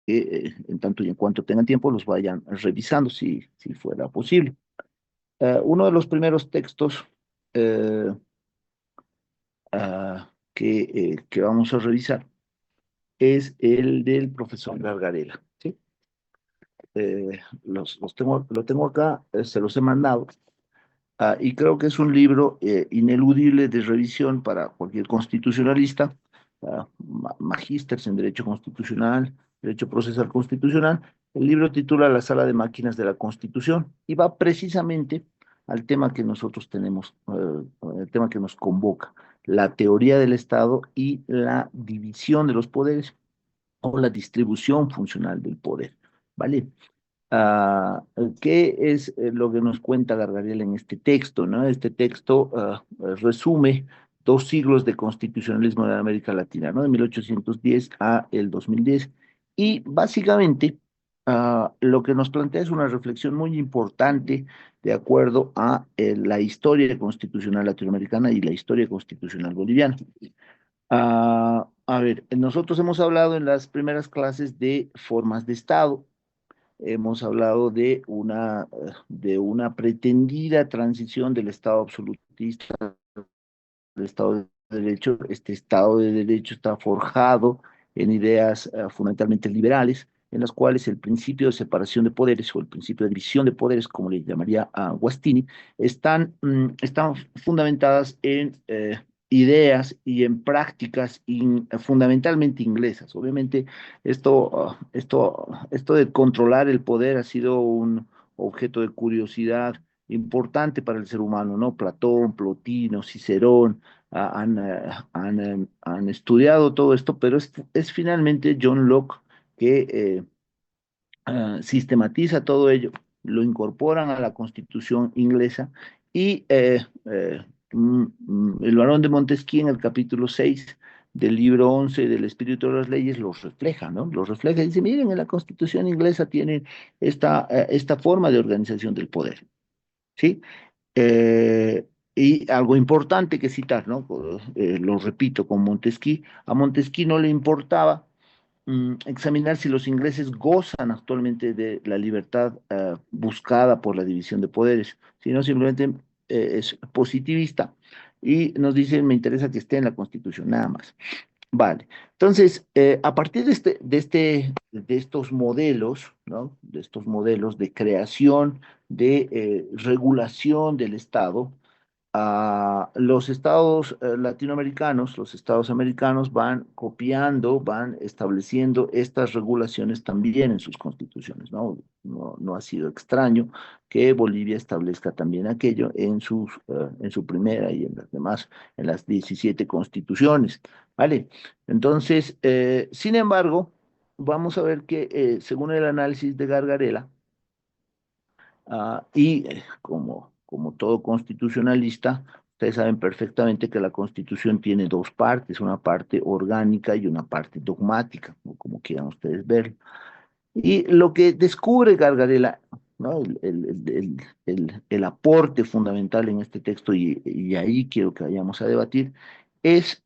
que en tanto y en cuanto tengan tiempo los vayan revisando si fuera posible. Uno de los primeros textos eh, que vamos a revisar es el del profesor Gargarela, ¿sí? Lo tengo acá, se los he mandado. Y creo que es un libro ineludible de revisión para cualquier constitucionalista, magísteres en Derecho Constitucional, Derecho Procesal Constitucional. El libro titula La Sala de Máquinas de la Constitución y va precisamente al tema que nosotros tenemos, el tema que nos convoca, la teoría del Estado y la división de los poderes o la distribución funcional del poder, ¿vale? Ah, ¿Qué es lo que nos cuenta Gargarella en este texto, ¿no? Este texto resume 2 siglos de constitucionalismo en América Latina, ¿no? De 1810 a el 2010. Y básicamente lo que nos plantea es una reflexión muy importante de acuerdo a la historia constitucional latinoamericana y la historia constitucional boliviana. A ver, nosotros hemos hablado en las primeras clases de formas de Estado. Hemos hablado de una pretendida transición del Estado absolutista al Estado de Derecho. Este Estado de Derecho está forjado en ideas fundamentalmente liberales, en las cuales el principio de separación de poderes o el principio de división de poderes, como le llamaría a Guastini, están fundamentadas en ideas y en prácticas fundamentalmente inglesas. Obviamente, esto de controlar el poder ha sido un objeto de curiosidad importante para el ser humano, ¿no? Platón, Plotino, Cicerón han estudiado todo esto, pero es finalmente John Locke que sistematiza todo ello, lo incorporan a la Constitución inglesa y el barón de Montesquieu en el capítulo 6 del libro 11 del Espíritu de las Leyes los refleja, ¿no? Los refleja y dice, miren, en la Constitución inglesa tienen esta forma de organización del poder, ¿sí? Eh, y algo importante que citar, ¿no? Lo repito con Montesquieu, a Montesquieu no le importaba examinar si los ingleses gozan actualmente de la libertad buscada por la división de poderes, sino simplemente es positivista y nos dice, me interesa que esté en la Constitución, nada más. Vale, entonces, a partir de estos modelos, ¿no? De estos modelos de creación, de regulación del Estado, los estados latinoamericanos, los estados americanos van copiando, van estableciendo estas regulaciones también en sus constituciones, ¿no? No ha sido extraño que Bolivia establezca también aquello en su primera y en las demás, en las 17 constituciones, ¿vale? Entonces, sin embargo, vamos a ver que según el análisis de Gargarella, como todo constitucionalista, ustedes saben perfectamente que la Constitución tiene 2 partes, una parte orgánica y una parte dogmática, o como quieran ustedes verlo. Y lo que descubre Gargarella, ¿no? El aporte fundamental en este texto, y ahí quiero que vayamos a debatir, es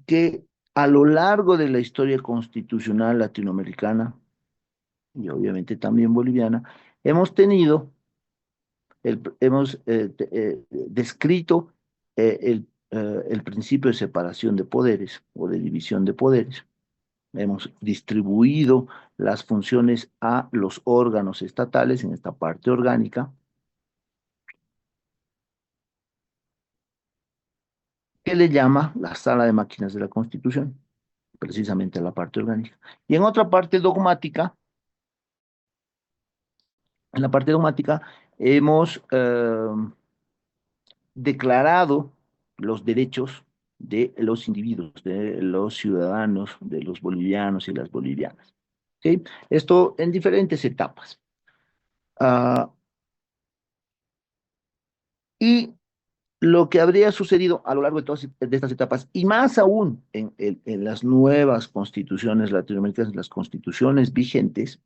que a lo largo de la historia constitucional latinoamericana, y obviamente también boliviana, hemos tenido hemos descrito el principio de separación de poderes o de división de poderes. Hemos distribuido las funciones a los órganos estatales en esta parte orgánica, que le llama la sala de máquinas de la Constitución, precisamente a la parte orgánica. Y en otra parte dogmática, en la parte dogmática, hemos declarado los derechos de los individuos, de los ciudadanos, de los bolivianos y las bolivianas. ¿Sí? Esto en diferentes etapas. Ah, y lo que habría sucedido a lo largo de todas de estas etapas, y más aún en las nuevas constituciones latinoamericanas, las constituciones vigentes,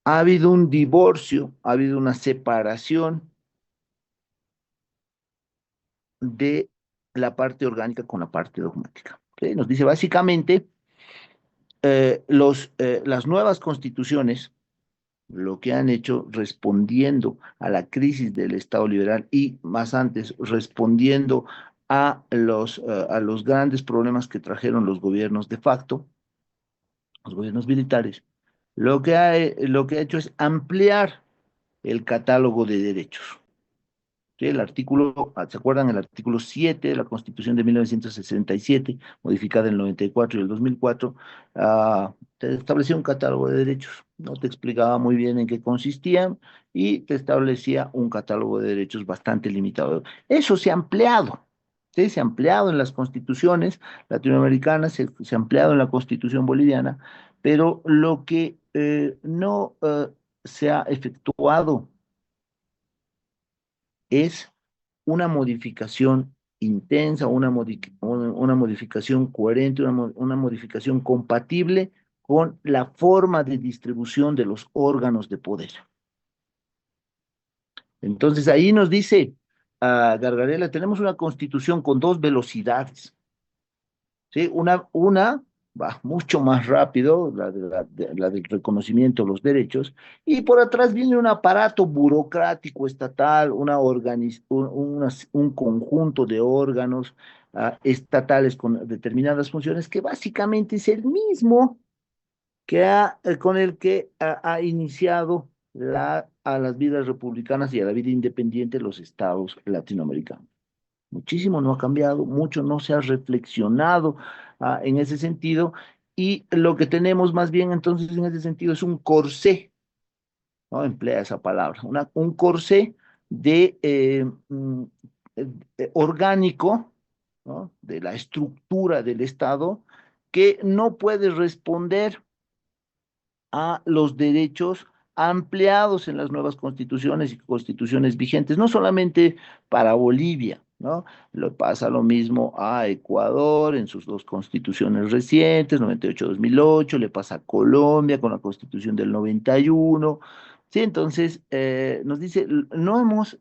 ha habido un divorcio, ha habido una separación de la parte orgánica con la parte dogmática. ¿Ok? Nos dice básicamente las nuevas constituciones lo que han hecho respondiendo a la crisis del Estado liberal y más antes respondiendo a los grandes problemas que trajeron los gobiernos de facto, los gobiernos militares, lo que ha hecho es ampliar el catálogo de derechos. ¿Sí? El artículo, ¿se acuerdan? El artículo 7 de la Constitución de 1967, modificada en el 94 y el 2004, te establecía un catálogo de derechos. No te explicaba muy bien en qué consistían y te establecía un catálogo de derechos bastante limitado. Eso se ha ampliado. ¿Sí? Se ha ampliado en las constituciones latinoamericanas, se ha ampliado en la constitución boliviana, pero lo que no se ha efectuado es una modificación intensa, una modificación coherente, una modificación compatible con la forma de distribución de los órganos de poder. Entonces ahí nos dice Gargarella, tenemos una constitución con dos velocidades. ¿Sí? Una va mucho más rápido, la del reconocimiento de los derechos, y por atrás viene un aparato burocrático estatal, un conjunto de órganos estatales con determinadas funciones que básicamente es el mismo con el que ha iniciado a las vidas republicanas y a la vida independiente los estados latinoamericanos. Muchísimo no ha cambiado, mucho no se ha reflexionado en ese sentido, y lo que tenemos más bien entonces en ese sentido es un corsé, ¿no? Emplea esa palabra, un corsé de orgánico, ¿no? De la estructura del Estado que no puede responder a los derechos ampliados en las nuevas constituciones y constituciones vigentes, no solamente para Bolivia, ¿no? Pasa lo mismo a Ecuador en sus dos constituciones recientes, 98-2008, le pasa a Colombia con la constitución del 91. Sí, entonces nos dice, no hemos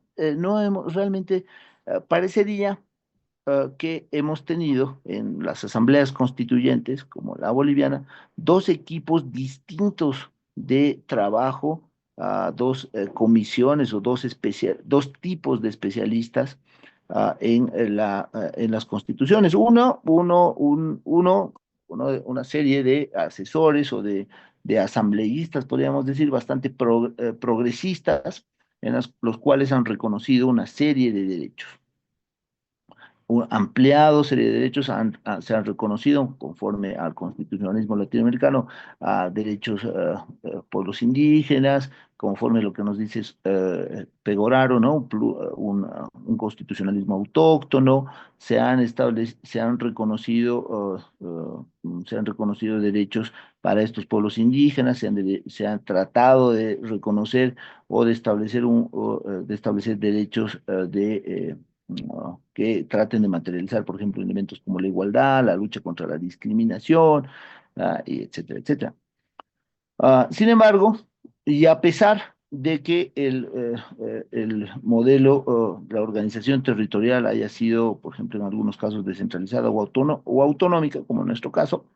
realmente, parecería que hemos tenido en las asambleas constituyentes, como la boliviana, dos equipos distintos de trabajo, comisiones o dos tipos de especialistas en las constituciones. Una serie de asesores o de asambleístas, podríamos decir, bastante progresistas, los cuales han reconocido una serie de derechos ampliado serie de derechos se han reconocido conforme al constitucionalismo latinoamericano a derechos pueblos indígenas, conforme a lo que nos dice Pegoraro, ¿no? Un constitucionalismo autóctono, se han reconocido derechos para estos pueblos indígenas, se han tratado de reconocer o de establecer, de establecer derechos ¿no? Que traten de materializar, por ejemplo, elementos como la igualdad, la lucha contra la discriminación, y etcétera, etcétera. Sin embargo, y a pesar de que el modelo, la organización territorial haya sido, por ejemplo, en algunos casos descentralizada o autonómica, como en nuestro caso,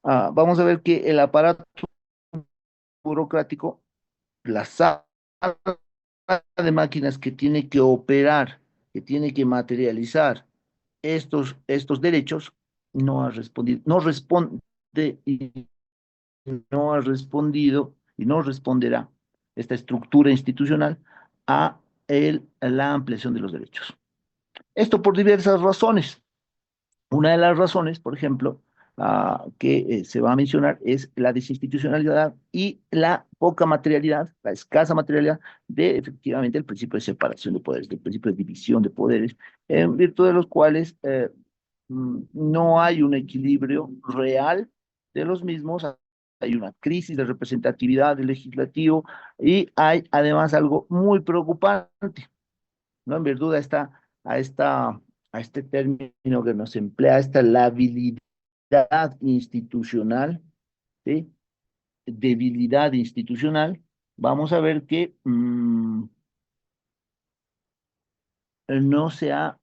vamos a ver que el aparato burocrático, la sala de máquinas que tiene que operar, que tiene que materializar estos derechos, no ha respondido, no responde y no ha respondido y no responderá esta estructura institucional a la ampliación de los derechos. Esto por diversas razones. Una de las razones, por ejemplo, que se va a mencionar es la desinstitucionalidad y la poca materialidad, la escasa materialidad de efectivamente el principio de separación de poderes, del principio de división de poderes, en virtud de los cuales no hay un equilibrio real de los mismos. Hay una crisis de representatividad del legislativo y hay además algo muy preocupante, ¿no? En virtud a esta, a este término que nos emplea, esta labilidad institucional, ¿sí? Debilidad institucional, vamos a ver que no se ha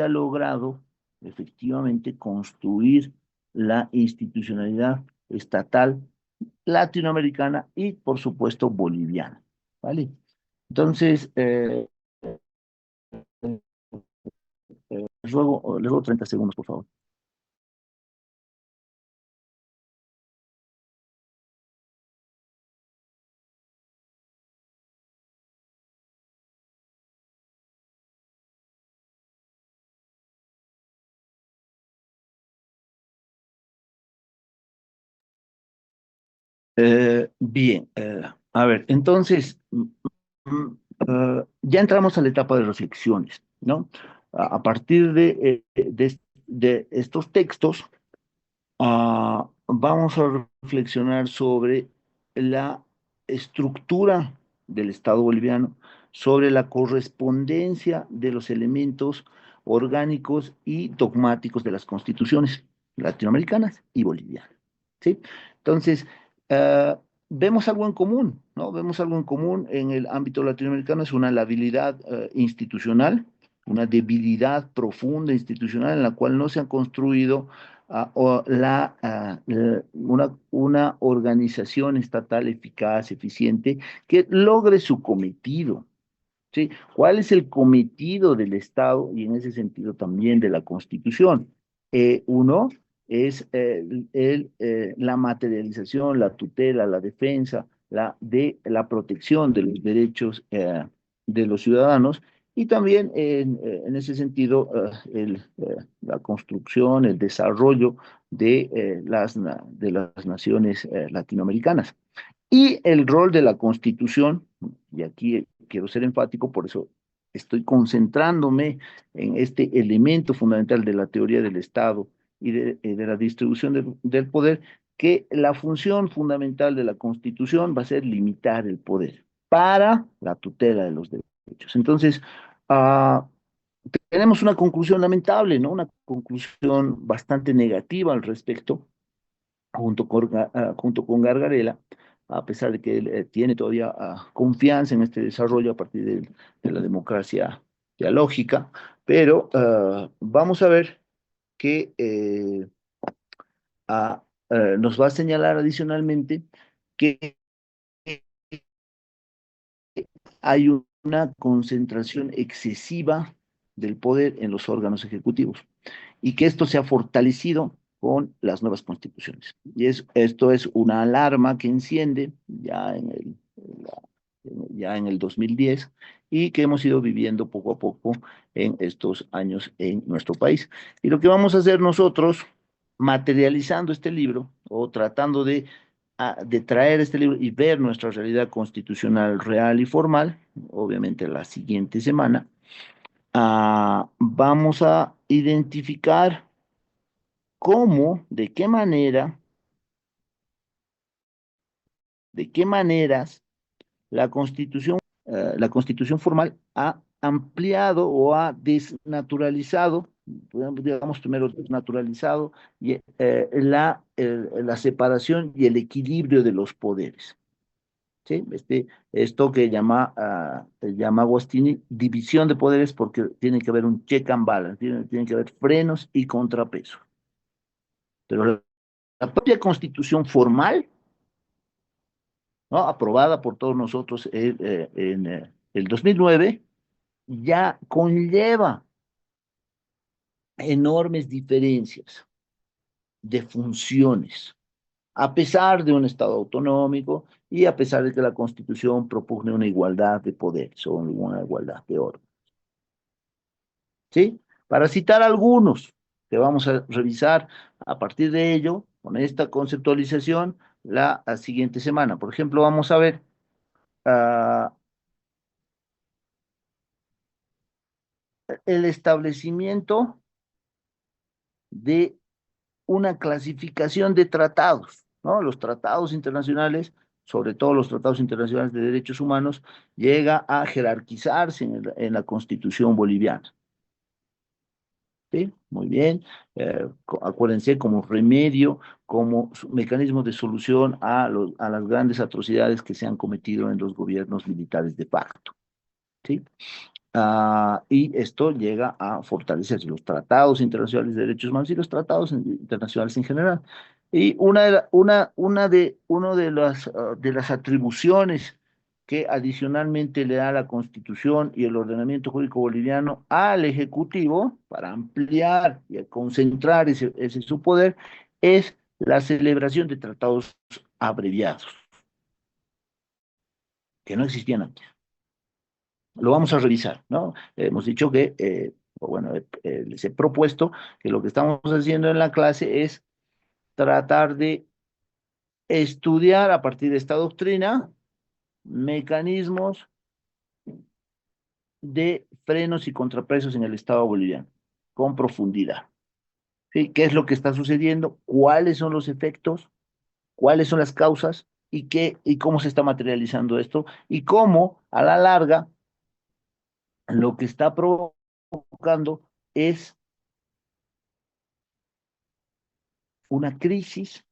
logrado efectivamente construir la institucionalidad estatal latinoamericana y, por supuesto, boliviana. ¿Vale? Entonces, les ruego 30 segundos, por favor. Bien, a ver, entonces, ya entramos a la etapa de reflexiones, ¿no? A partir de estos textos, vamos a reflexionar sobre la estructura del Estado boliviano, sobre la correspondencia de los elementos orgánicos y dogmáticos de las constituciones latinoamericanas y bolivianas. ¿Sí? Entonces, ah, vemos algo en común, ¿no? Vemos algo en común en el ámbito latinoamericano, es una labilidad institucional, una debilidad profunda institucional en la cual no se han construido una organización estatal eficaz, eficiente, que logre su cometido. ¿Sí? ¿Cuál es el cometido del Estado y en ese sentido también de la Constitución? Uno es la materialización, la tutela, la defensa, la protección de los derechos de los ciudadanos y también en ese sentido la construcción, el desarrollo de las naciones latinoamericanas. Y el rol de la Constitución, y aquí quiero ser enfático, por eso estoy concentrándome en este elemento fundamental de la teoría del Estado y de la distribución del poder, que la función fundamental de la Constitución va a ser limitar el poder para la tutela de los derechos. Entonces, ah, tenemos una conclusión lamentable, ¿no? Una conclusión bastante negativa al respecto junto con Gargarella, a pesar de que él tiene todavía confianza en este desarrollo a partir de la democracia dialógica, pero vamos a ver que nos va a señalar adicionalmente que hay una concentración excesiva del poder en los órganos ejecutivos y que esto se ha fortalecido con las nuevas constituciones. Esto es una alarma que enciende ya en el 2010 y que hemos ido viviendo poco a poco en estos años en nuestro país. Y lo que vamos a hacer nosotros, materializando este libro o tratando de traer este libro y ver nuestra realidad constitucional real y formal, obviamente la siguiente semana, vamos a identificar cómo, de qué maneras la constitución formal ha ampliado o ha desnaturalizado, digamos primero desnaturalizado, la separación y el equilibrio de los poderes. ¿Sí? Esto que llama Agostini división de poderes porque tiene que haber un check and balance, tiene que haber frenos y contrapesos. Pero la propia constitución formal, ¿no? Aprobada por todos nosotros en el 2009, ya conlleva enormes diferencias de funciones, a pesar de un Estado autonómico y a pesar de que la Constitución propone una igualdad de poderes o una igualdad de órganos. ¿Sí? Para citar algunos que vamos a revisar a partir de ello, con esta conceptualización, la siguiente semana. Por ejemplo, vamos a ver uh, el establecimiento de una clasificación de tratados, ¿no? Los tratados internacionales, sobre todo los tratados internacionales de derechos humanos, llega a jerarquizarse en la Constitución boliviana. ¿Sí? Muy bien. Acuérdense como remedio, como mecanismo de solución a las grandes atrocidades que se han cometido en los gobiernos militares de facto. ¿Sí? Y esto llega a fortalecer los tratados internacionales de derechos humanos y los tratados internacionales en general. Y de las atribuciones que adicionalmente le da la Constitución y el ordenamiento jurídico boliviano al Ejecutivo para ampliar y concentrar ese su poder es la celebración de tratados abreviados, que no existían antes. Lo vamos a revisar, ¿no? Hemos dicho que, o bueno, les he propuesto que lo que estamos haciendo en la clase es tratar de estudiar a partir de esta doctrina mecanismos de frenos y contrapesos en el Estado boliviano, con profundidad. ¿Sí? ¿Qué es lo que está sucediendo? ¿Cuáles son los efectos? ¿Cuáles son las causas? ¿Y cómo se está materializando esto? Y cómo, a la larga, lo que está provocando es una crisis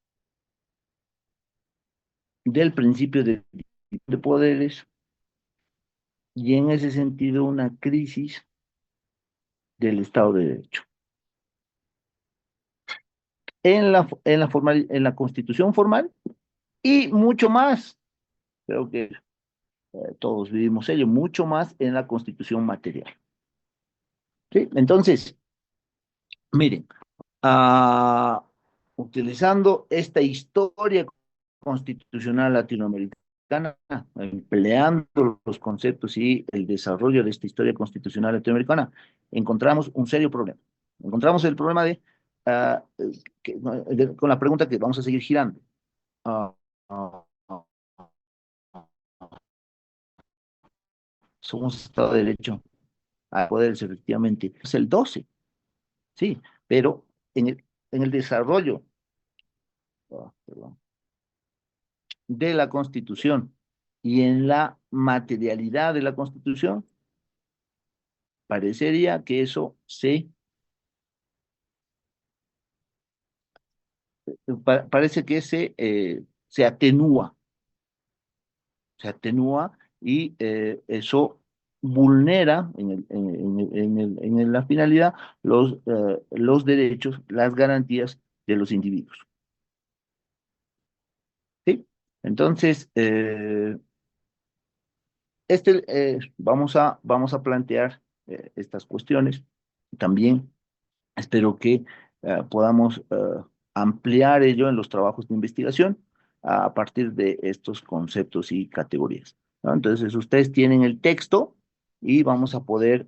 del principio de poderes y en ese sentido una crisis del Estado de Derecho. En la constitución formal y mucho más, creo que todos vivimos ello, mucho más en la constitución material. ¿Sí? Entonces, miren, ah, utilizando esta historia constitucional latinoamericana, empleando los conceptos y el desarrollo de esta historia constitucional latinoamericana, encontramos un serio problema. Encontramos el problema ah, con la pregunta que vamos a seguir girando. Ah, ah, ah, ¿Somos Estado de Derecho a poderes efectivamente? Es el 12, sí, pero en el desarrollo, perdón, de la Constitución y en la materialidad de la Constitución, parecería que eso parece que se atenúa y eso vulnera en la finalidad los derechos, las garantías de los individuos. ¿Sí? Entonces, vamos a plantear estas cuestiones. También espero que podamos ampliar ello en los trabajos de investigación a partir de estos conceptos y categorías, ¿no? Entonces, ustedes tienen el texto y vamos a poder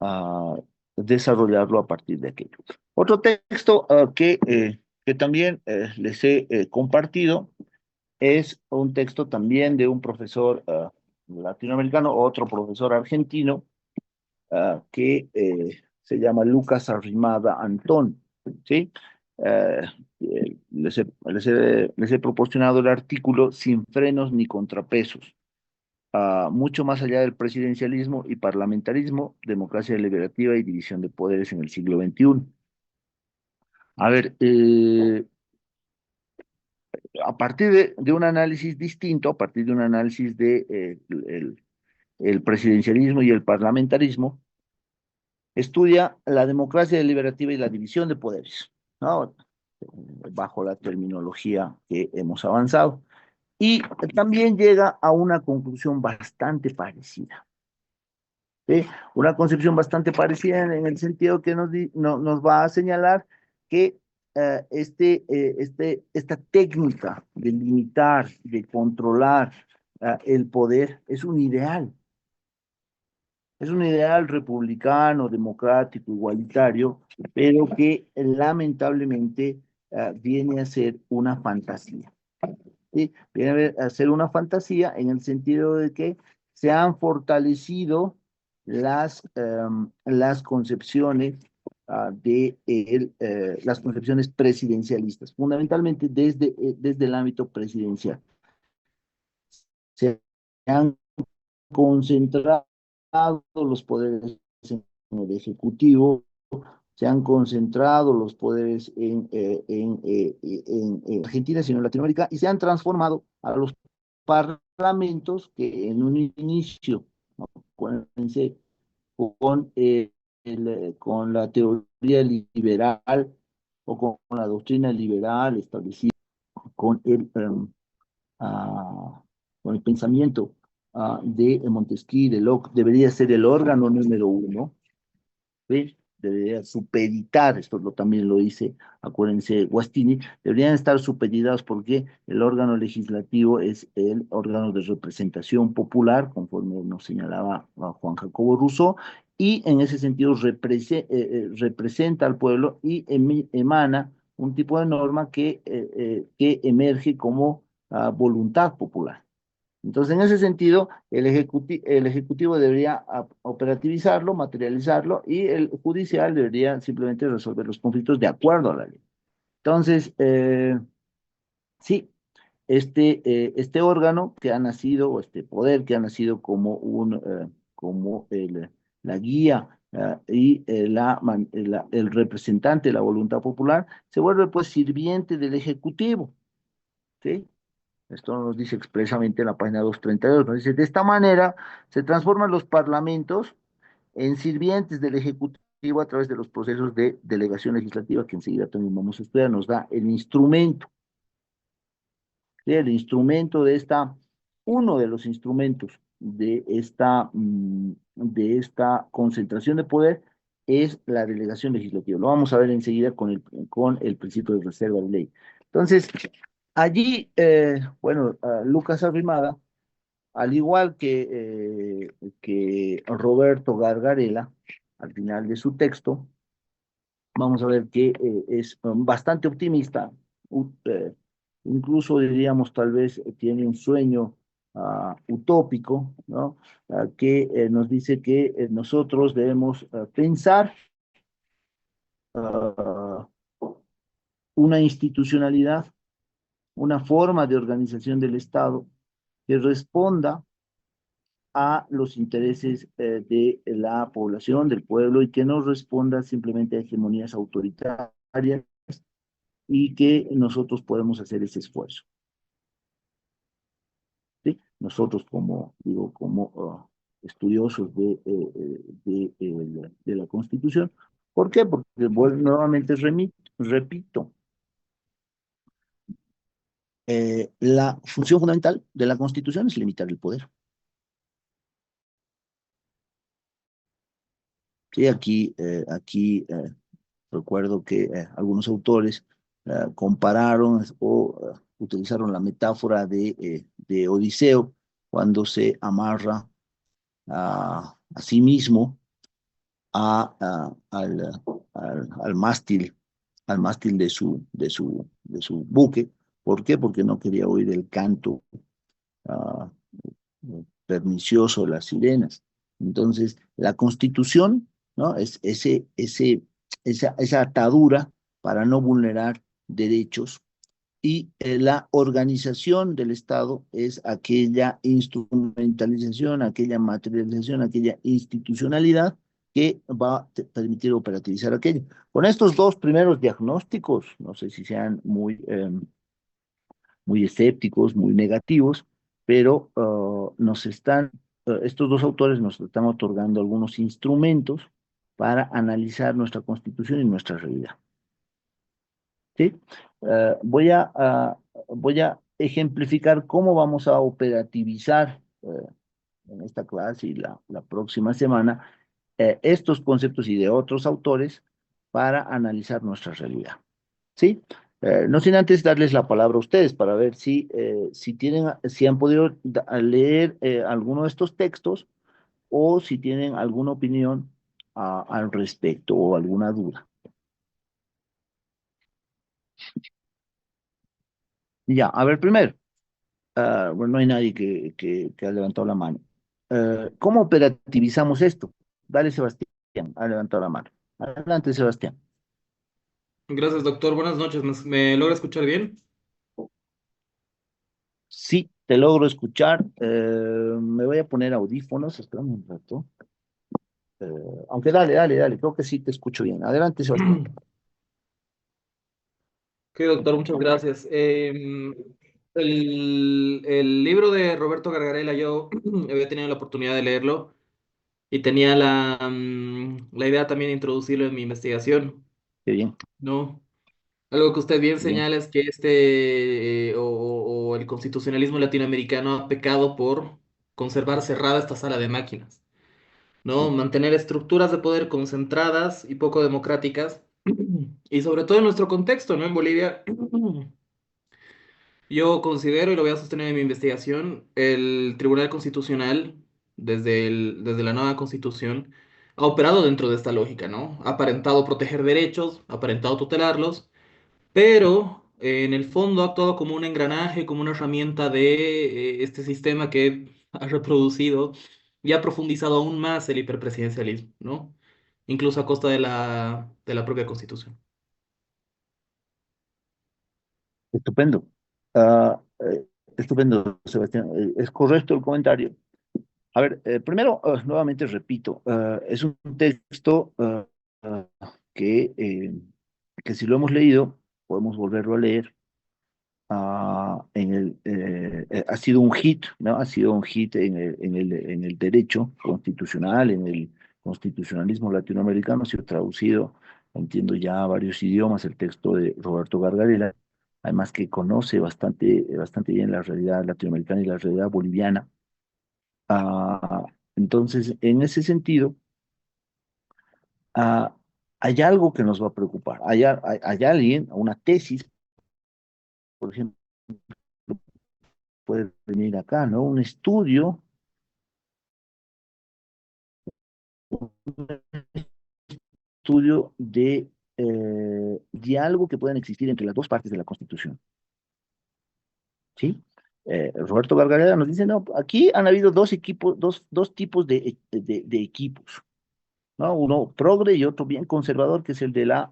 a desarrollarlo a partir de aquello. Otro texto que también les he compartido es un texto también de un profesor latinoamericano, otro profesor argentino, que se llama Lucas Arrimada Antón, ¿sí? Eh, les he proporcionado el artículo Sin frenos ni contrapesos, mucho más allá del presidencialismo y parlamentarismo, democracia deliberativa y división de poderes en el siglo XXI. A ver, a partir de un análisis distinto, a partir de un análisis de el presidencialismo y el parlamentarismo, estudia la democracia deliberativa y la división de poderes, ¿no? Bajo la terminología que hemos avanzado. Y también llega a una conclusión bastante parecida. ¿Sí? Una concepción bastante parecida en el sentido que nos va a señalar que esta técnica de limitar, de controlar el poder es un ideal republicano, democrático, igualitario, pero que lamentablemente viene a ser una fantasía. ¿Sí? Viene a ser una fantasía en el sentido de que se han fortalecido las concepciones las concepciones presidencialistas, fundamentalmente desde el ámbito presidencial. Se han concentrado los poderes en el Ejecutivo, se han concentrado los poderes en Argentina, sino en Latinoamérica, y se han transformado a los parlamentos que en un inicio, ¿no? Acuérdense, con la teoría liberal o con la doctrina liberal establecida, con el, con el pensamiento de Montesquieu, de Locke, debería ser el órgano número uno. ¿Sí? Debería supeditar, también lo dice, acuérdense, Guastini, deberían estar supeditados porque el órgano legislativo es el órgano de representación popular, conforme nos señalaba Juan Jacobo Rousseau, y en ese sentido representa al pueblo y emana un tipo de norma que emerge como voluntad popular. Entonces, en ese sentido, el ejecutivo debería operativizarlo, materializarlo, y el judicial debería simplemente resolver los conflictos de acuerdo a la ley. Entonces, sí, este órgano que ha nacido, o este poder que ha nacido como la guía y el representante de la voluntad popular, se vuelve pues sirviente del ejecutivo, ¿sí? Esto nos dice expresamente en la página 232. Nos dice, de esta manera se transforman los parlamentos en sirvientes del Ejecutivo a través de los procesos de delegación legislativa, que enseguida también vamos a estudiar, nos da el instrumento, ¿sí? El instrumento uno de los instrumentos de esta concentración de poder es la delegación legislativa. Lo vamos a ver enseguida con el principio de reserva de ley. Entonces, allí, bueno, Lucas Arrimada, al igual que Roberto Gargarella, al final de su texto, vamos a ver que es bastante optimista, incluso diríamos tal vez tiene un sueño utópico, ¿no? Que nos dice que nosotros debemos pensar ah, una institucionalidad, una forma de organización del Estado que responda a los intereses de la población, del pueblo, y que no responda simplemente a hegemonías autoritarias, y que nosotros podemos hacer ese esfuerzo. ¿Sí? Nosotros como, digo, como estudiosos de la Constitución. ¿Por qué? Porque nuevamente repito, la función fundamental de la Constitución es limitar el poder. Sí, recuerdo que algunos autores compararon o utilizaron la metáfora de Odiseo cuando se amarra a sí mismo al mástil de su buque. ¿Por qué? Porque no quería oír el canto ah, pernicioso de las sirenas. Entonces, la Constitución, ¿no? Es esa atadura para no vulnerar derechos, y la organización del Estado es aquella instrumentalización, aquella materialización, aquella institucionalidad que va a permitir operativizar aquello. Con estos dos primeros diagnósticos, no sé si sean muy escépticos, muy negativos, pero estos dos autores nos están otorgando algunos instrumentos para analizar nuestra Constitución y nuestra realidad. ¿Sí? Voy a ejemplificar cómo vamos a operativizar en esta clase y la próxima semana estos conceptos y de otros autores para analizar nuestra realidad. ¿Sí? No sin antes darles la palabra a ustedes para ver si han podido leer alguno de estos textos, o si tienen alguna opinión al respecto o alguna duda. Ya, a ver, primero. Bueno, no hay nadie que ha levantado la mano. ¿Cómo operativizamos esto? Dale, Sebastián, ha levantado la mano. Adelante, Sebastián. Gracias, doctor. Buenas noches. ¿Me logra escuchar bien? Sí, te logro escuchar. Me voy a poner audífonos, espérame un rato. Eh, Aunque dale, creo que sí te escucho bien. Adelante, Sebastián. Ok, doctor, muchas gracias. El libro de Roberto Gargarella, yo había tenido la oportunidad de leerlo y tenía la idea también de introducirlo en mi investigación, Qué bien. ¿no? Algo que usted bien Bien. señala es que o el constitucionalismo latinoamericano ha pecado por conservar cerrada esta sala de máquinas, ¿no? Sí. Mantener estructuras de poder concentradas y poco democráticas, y sobre todo en nuestro contexto, ¿no? En Bolivia, yo considero, y lo voy a sostener en mi investigación, el Tribunal Constitucional, desde la nueva Constitución, ha operado dentro de esta lógica, ¿no? Ha aparentado proteger derechos, ha aparentado tutelarlos, pero en el fondo ha actuado como un engranaje, como una herramienta de este sistema que ha reproducido y ha profundizado aún más el hiperpresidencialismo, ¿no? Incluso a costa de la propia Constitución. Estupendo. Estupendo, Sebastián. Es correcto el comentario. A ver, primero, nuevamente repito, es un texto ah, que, eh, que si lo hemos leído, podemos volverlo a leer. Ha sido un hit, ¿no? Ha sido un hit en el derecho constitucional, en el constitucionalismo latinoamericano, ha sido traducido, entiendo ya a varios idiomas, el texto de Roberto Gargarella, además que conoce bastante bien la realidad latinoamericana y la realidad boliviana. Ah, entonces, en ese sentido, ah, hay algo que nos va a preocupar. Hay alguien, una tesis, por ejemplo, puede venir acá, ¿no? Un estudio de diálogo que puedan existir entre las dos partes de la Constitución, ¿sí? Roberto Gargarella nos dice, no, aquí han habido dos equipos, dos tipos de equipos, ¿no? Uno progre y otro bien conservador, que es el de la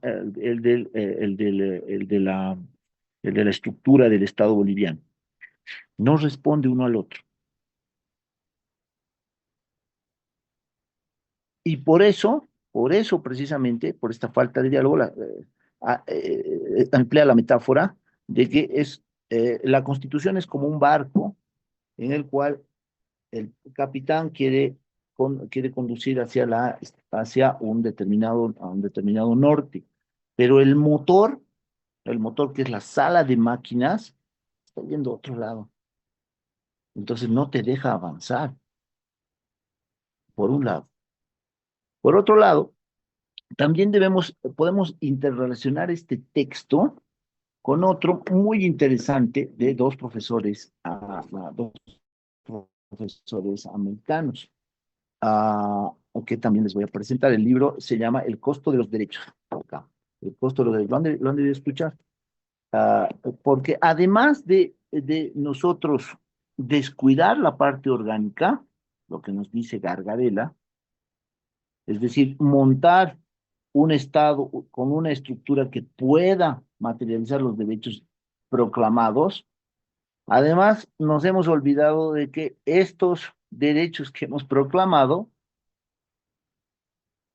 estructura del Estado boliviano. No responde uno al otro. Y por eso precisamente, por esta falta de diálogo, emplea la metáfora de que la Constitución es como un barco en el cual el capitán quiere conducir hacia a un determinado norte, pero el motor que es la sala de máquinas, está yendo a otro lado. Entonces no te deja avanzar, por un lado. Por otro lado, también podemos interrelacionar este texto con otro muy interesante de dos profesores americanos, que también les voy a presentar. El libro se llama El costo de los derechos. Acá. El costo de los derechos. Lo han debido escuchar. Ah, Porque además de nosotros descuidar la parte orgánica, lo que nos dice Gargarella, es decir, montar un Estado con una estructura que pueda materializar los derechos proclamados. Además, nos hemos olvidado de que estos derechos que hemos proclamado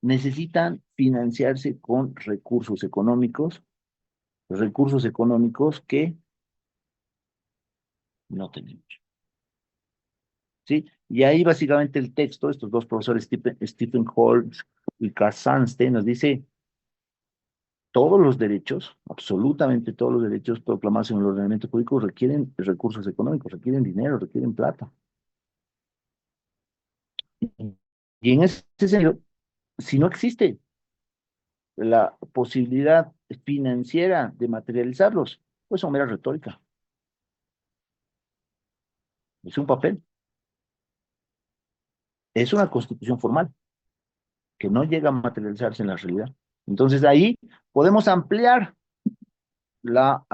necesitan financiarse con recursos económicos que no tenemos. ¿Sí? Y ahí básicamente el texto, estos dos profesores, Stephen Holmes y Carl Sandstein, nos dice, todos los derechos, absolutamente todos los derechos proclamados en el ordenamiento jurídico requieren recursos económicos, requieren dinero, requieren plata. Y en ese sentido, si no existe la posibilidad financiera de materializarlos, pues son mera retórica, es un papel, es una constitución formal que no llega a materializarse en la realidad. Entonces ahí podemos ampliar la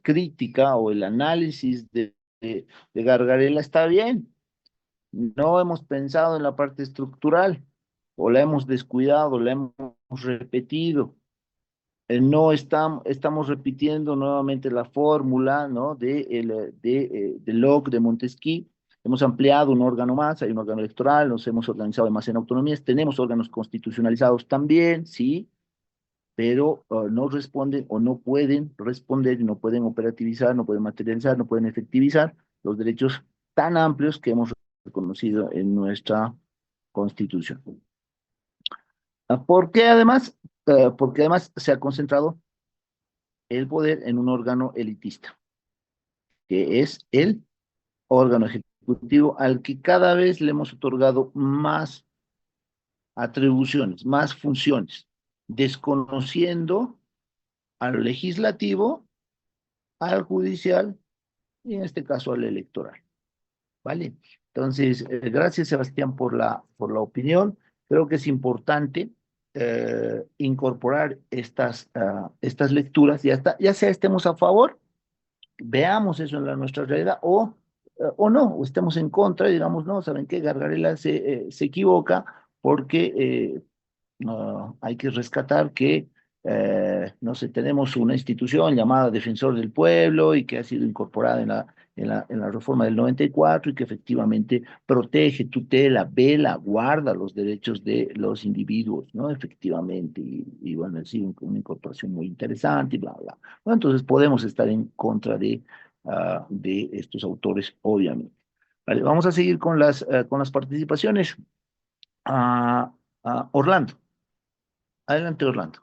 crítica o el análisis de Gargarella. Está bien, no hemos pensado en la parte estructural, o la hemos descuidado, la hemos repetido. No estamos repitiendo nuevamente la fórmula, ¿no? De Locke, de Montesquieu. Hemos ampliado un órgano más, hay un órgano electoral, nos hemos organizado más en autonomías, tenemos órganos constitucionalizados también, sí, pero no responden o no pueden responder, no pueden operativizar, no pueden materializar, no pueden efectivizar los derechos tan amplios que hemos reconocido en nuestra Constitución. ¿Por qué además? porque además se ha concentrado el poder en un órgano elitista, que es el órgano ejecutivo al que cada vez le hemos otorgado más atribuciones, más funciones, desconociendo al legislativo, al judicial y en este caso al electoral. ¿Vale? Entonces, gracias Sebastián por la opinión. Creo que es importante incorporar estas lecturas, ya sea estemos a favor, veamos eso en nuestra realidad, o no, o estemos en contra y digamos, no, ¿saben qué? Gargarela se equivoca porque hay que rescatar que, no sé, tenemos una institución llamada Defensor del Pueblo y que ha sido incorporada en la reforma del 94 y que efectivamente protege, tutela, vela, guarda los derechos de los individuos, ¿no? Efectivamente, y bueno, sí, una incorporación muy interesante y bla, bla. Bueno, entonces podemos estar en contra de estos autores, obviamente. Vale, vamos a seguir con las participaciones. Ah, Orlando. Adelante, Orlando.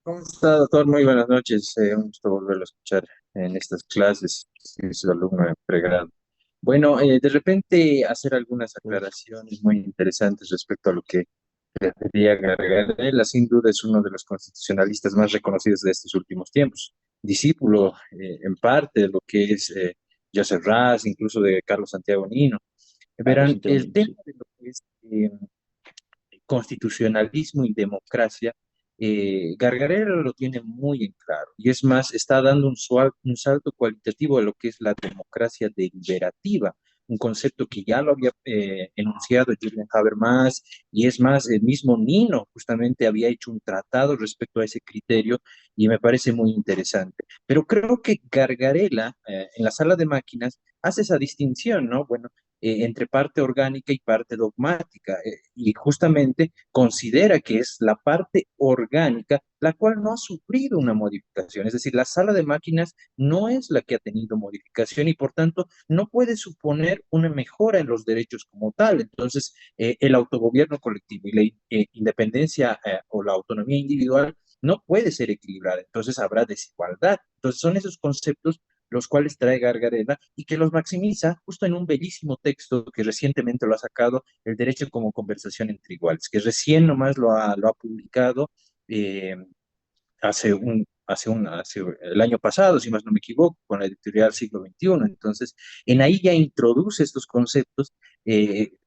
¿Cómo está, doctor? Muy buenas noches. Un gusto volverlo a escuchar en estas clases. Soy su alumno de pregrado. Bueno, de repente hacer algunas aclaraciones muy interesantes respecto a lo que refería Gargarella. Sin duda es uno de los constitucionalistas más reconocidos de estos últimos tiempos. Discípulo, en parte, de lo que es Joseph Raz, incluso de Carlos Santiago Nino. Claro, Verán, Santiago el Niño, tema sí. de lo que es constitucionalismo y democracia, Gargarella lo tiene muy en claro. Y es más, está dando un salto cualitativo a lo que es la democracia deliberativa, un concepto que ya lo había enunciado Jürgen Habermas, y es más, el mismo Nino justamente había hecho un tratado respecto a ese criterio y me parece muy interesante. Pero creo que Gargarella, en la sala de máquinas, hace esa distinción, ¿no? Bueno, entre parte orgánica y parte dogmática, y justamente considera que es la parte orgánica la cual no ha sufrido una modificación, es decir, la sala de máquinas no es la que ha tenido modificación y por tanto no puede suponer una mejora en los derechos como tal. Entonces, el autogobierno colectivo y la independencia o la autonomía individual no puede ser equilibrada, entonces habrá desigualdad. Entonces, son esos conceptos los cuales trae Gargarella y que los maximiza justo en un bellísimo texto que recientemente lo ha sacado, El derecho como conversación entre iguales, que recién nomás lo ha publicado eh, hace el año pasado, si más no me equivoco, con la editorial Siglo XXI. Entonces, en ahí ya introduce estos conceptos,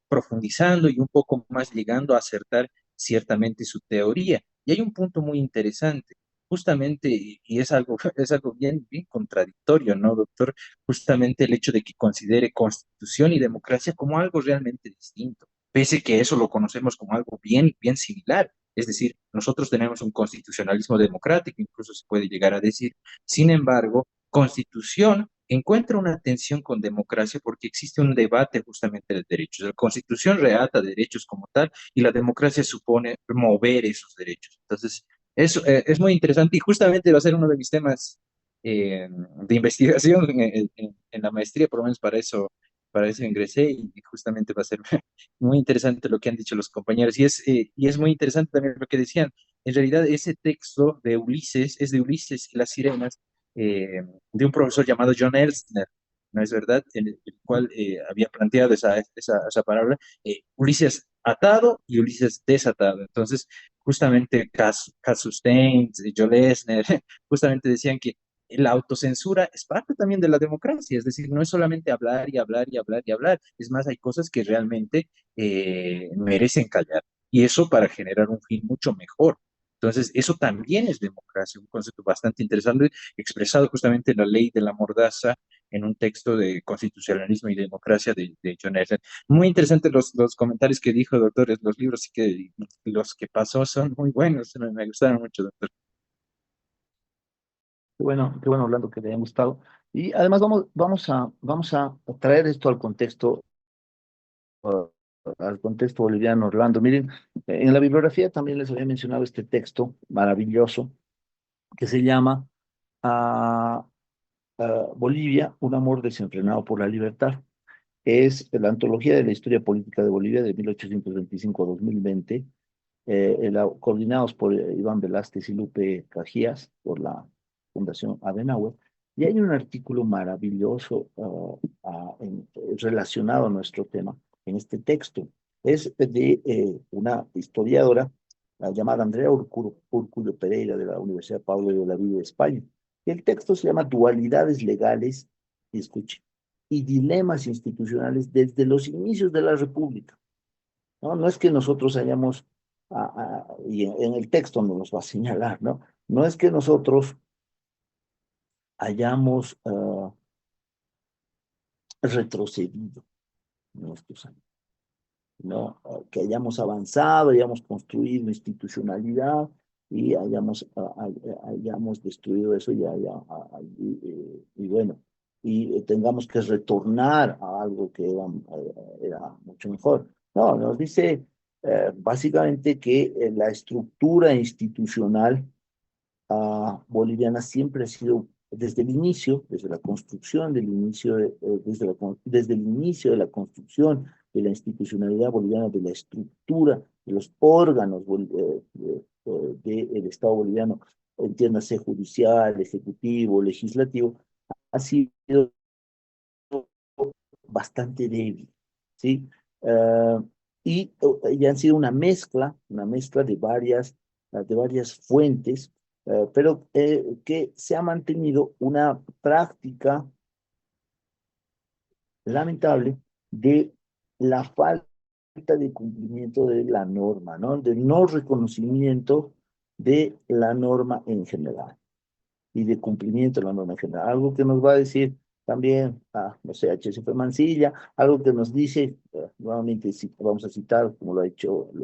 profundizando y un poco más llegando a acertar ciertamente su teoría. Y hay un punto muy interesante, justamente, y es algo, es algo bien, bien contradictorio, ¿no, doctor? Justamente el hecho de que considere constitución y democracia como algo realmente distinto, pese que eso lo conocemos como algo bien, bien similar. Es decir, nosotros tenemos un constitucionalismo democrático, incluso se puede llegar a decir. Sin embargo, constitución encuentra una tensión con democracia porque existe un debate justamente de derechos. La constitución reata derechos como tal y la democracia supone mover esos derechos. Entonces, eso es muy interesante y justamente va a ser uno de mis temas de investigación en la maestría, por lo menos para eso ingresé y justamente va a ser muy interesante lo que han dicho los compañeros y es muy interesante también lo que decían. En realidad, ese texto de Ulises es de Ulises y las sirenas, de un profesor llamado John Elsner, ¿no es verdad? El cual había planteado esa palabra, Ulises atado y Ulises desatado. Entonces, justamente Cass Sustained, Joel Elsner, justamente decían que la autocensura es parte también de la democracia, es decir, no es solamente hablar y hablar y hablar y hablar, es más, hay cosas que realmente merecen callar, y eso para generar un fin mucho mejor. Entonces, eso también es democracia, un concepto bastante interesante, expresado justamente en la ley de la mordaza, en un texto de constitucionalismo y democracia de John Elliot. Muy interesantes los comentarios que dijo, doctor, los libros que los que pasó son muy buenos, me gustaron mucho, doctor. Qué bueno, Orlando, que te haya gustado. Y además vamos a traer esto uh, al contexto boliviano, Orlando. Miren, en la bibliografía también les había mencionado este texto maravilloso que se llama ah, Bolivia, un amor desenfrenado por la libertad. Es la antología de la historia política de Bolivia de 1825 a 2020. coordinados por Iván Velázquez y Lupe Cajías, por la Fundación Adenauer. Y hay un artículo maravilloso relacionado a nuestro tema en este texto. Es de una historiadora llamada Andrea Urcullo Pereira, de la Universidad Pablo de Olavide de España. El texto se llama Dualidades legales, y escuche, y dilemas institucionales desde los inicios de la República. No, no es que nosotros hayamos, y en el texto nos va a señalar, ¿no? No es que nosotros hayamos retrocedido en estos años, ¿no? Que hayamos avanzado, hayamos construido institucionalidad y hayamos destruido eso y bueno, y tengamos que retornar a algo que era mucho mejor. No, nos dice básicamente que la estructura institucional boliviana siempre ha sido, desde el inicio, desde la construcción del inicio, desde el inicio de la construcción de la institucionalidad boliviana, de la estructura, de los órganos del Estado boliviano, entiéndase judicial, ejecutivo, legislativo, ha sido bastante débil, ¿sí? Uh, y han sido una mezcla de varias fuentes, pero que se ha mantenido una práctica lamentable de la falta de cumplimiento de la norma, ¿no? Del no reconocimiento de la norma en general y de cumplimiento de la norma en general. Algo que nos va a decir también, no sé, H.C. Mansilla, algo que nos dice, nuevamente vamos a citar, como lo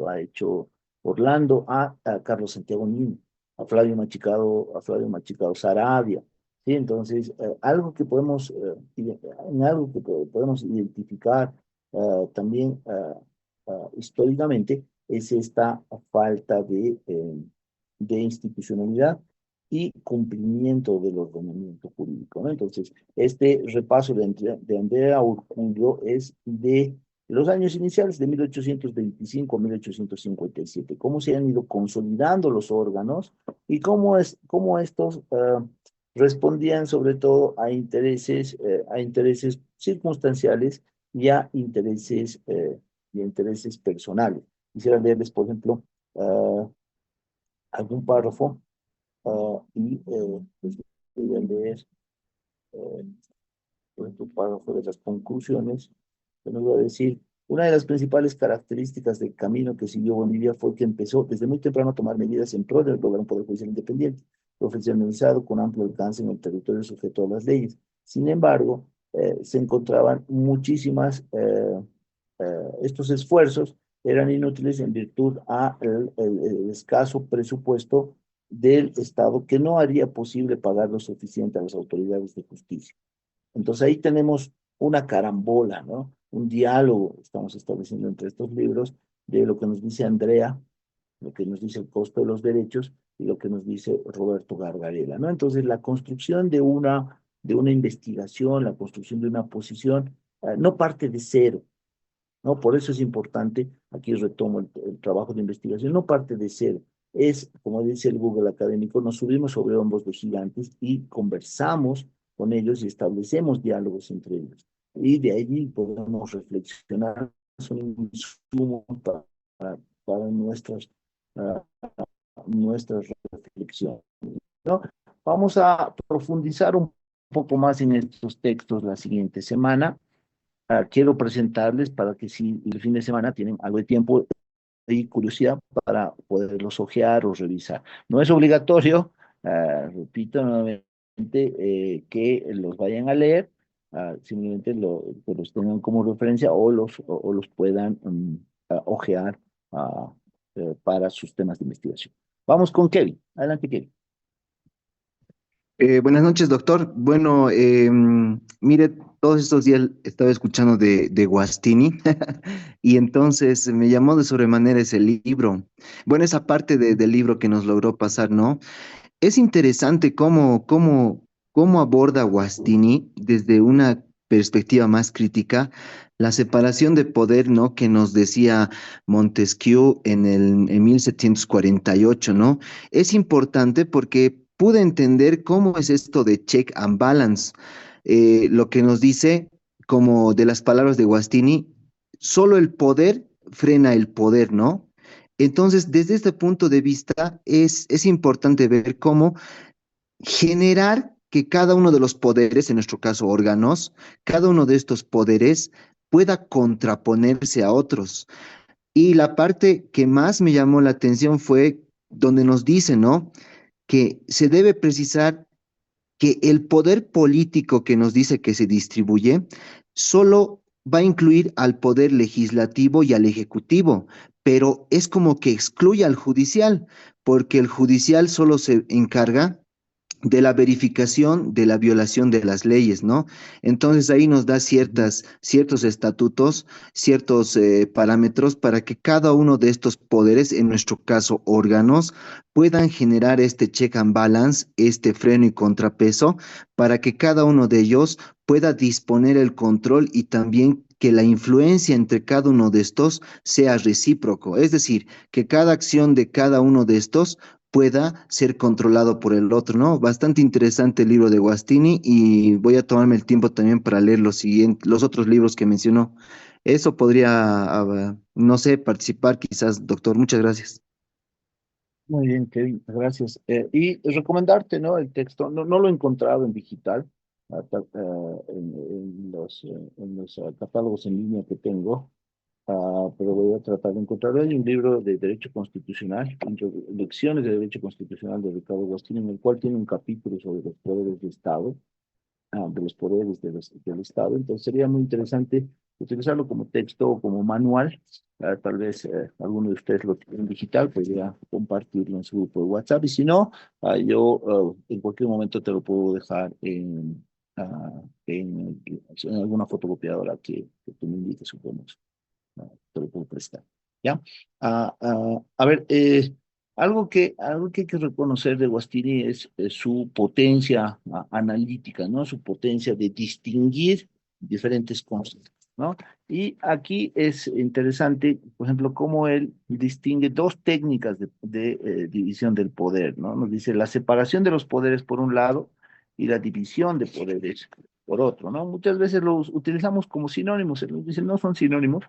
ha hecho Orlando, a Carlos Santiago Niño, a Flavio Machicado Saravia. ¿Sí? Entonces, algo que podemos, en algo que podemos identificar también históricamente es esta falta de institucionalidad y cumplimiento del ordenamiento jurídico, ¿no? Entonces, este repaso de Andrea Urcullo es de los años iniciales de 1825 a 1857, cómo se han ido consolidando los órganos y cómo estos respondían sobre todo a intereses circunstanciales y a intereses personales. Quisiera leerles, por ejemplo, algún párrafo pues voy a leer tu párrafo de las conclusiones, que nos va a decir, una de las principales características del camino que siguió Bolivia fue que empezó desde muy temprano a tomar medidas en pro de lograr un poder judicial independiente, profesionalizado, con amplio alcance en el territorio sujeto a las leyes. Sin embargo, se encontraban estos esfuerzos eran inútiles en virtud a el escaso presupuesto del Estado, que no haría posible pagar lo suficiente a las autoridades de justicia. Entonces ahí tenemos una carambola, ¿no? Un diálogo estamos estableciendo entre estos libros de lo que nos dice Andrea, lo que nos dice el costo de los derechos y lo que nos dice Roberto Gargarella, ¿no? Entonces la construcción de una investigación, la construcción de una posición, no parte de cero, ¿no? Por eso es importante, aquí retomo el trabajo de investigación, no parte de cero. Es, como dice el Google académico, nos subimos sobre hombros de gigantes y conversamos con ellos y establecemos diálogos entre ellos. Y de allí podemos reflexionar, es un insumo para nuestras reflexiones, ¿no? Vamos a profundizar un poco más en estos textos la siguiente semana. Quiero presentarles para que si el fin de semana tienen algo de tiempo y curiosidad para poderlos ojear o revisar. No es obligatorio, repito nuevamente, que los vayan a leer, simplemente que los tengan como referencia o los puedan ojear para sus temas de investigación. Vamos con Kevin. Adelante, Kevin. Buenas noches, doctor. Bueno, mire, todos estos días estaba escuchando de Guastini y entonces me llamó de sobremanera ese libro. Bueno, esa parte del libro que nos logró pasar, ¿no? Es interesante cómo aborda Guastini desde una perspectiva más crítica, la separación de poder, ¿no? Que nos decía Montesquieu en 1748, ¿no? Es importante porque pude entender cómo es esto de check and balance. Lo que nos dice, como de las palabras de Guastini, solo el poder frena el poder, ¿no? Entonces, desde este punto de vista, es importante ver cómo generar que cada uno de los poderes, en nuestro caso órganos, cada uno de estos poderes pueda contraponerse a otros. Y la parte que más me llamó la atención fue donde nos dice, ¿no? Que se debe precisar que el poder político que nos dice que se distribuye solo va a incluir al poder legislativo y al ejecutivo, pero es como que excluye al judicial, porque el judicial solo se encarga de la verificación de la violación de las leyes, ¿no? Entonces ahí nos da ciertos estatutos, ciertos parámetros para que cada uno de estos poderes, en nuestro caso órganos, puedan generar este check and balance, este freno y contrapeso, para que cada uno de ellos pueda disponer el control y también que la influencia entre cada uno de estos sea recíproco, es decir, que cada acción de cada uno de estos pueda ser controlado por el otro, ¿no? Bastante interesante el libro de Guastini y voy a tomarme el tiempo también para leer los otros libros que mencionó. Eso podría, no sé, participar quizás, doctor. Muchas gracias. Muy bien, Kevin, gracias. Y recomendarte, ¿no? El texto, no lo he encontrado en digital, en los catálogos en línea que tengo, pero voy a tratar de encontrarlo. Hay un libro de Derecho Constitucional, Lecciones de Derecho Constitucional de Ricardo Agostini, en el cual tiene un capítulo sobre los poderes de Estado, de los poderes del Estado. Entonces sería muy interesante utilizarlo como texto o como manual. Tal vez alguno de ustedes lo tiene en digital, podría compartirlo en su grupo de WhatsApp. Y si no, yo en cualquier momento te lo puedo dejar en alguna fotocopiadora que tú me indiques, suponemos. Te lo puedo prestar. ¿Ya? A ver, algo que hay que reconocer de Guastini es su potencia analítica, ¿no? Su potencia de distinguir diferentes conceptos, ¿no? Y aquí es interesante, por ejemplo, cómo él distingue dos técnicas de división del poder, ¿no? Nos dice la separación de los poderes por un lado y la división de poderes por otro, ¿no? Muchas veces los utilizamos como sinónimos, él nos dice no son sinónimos,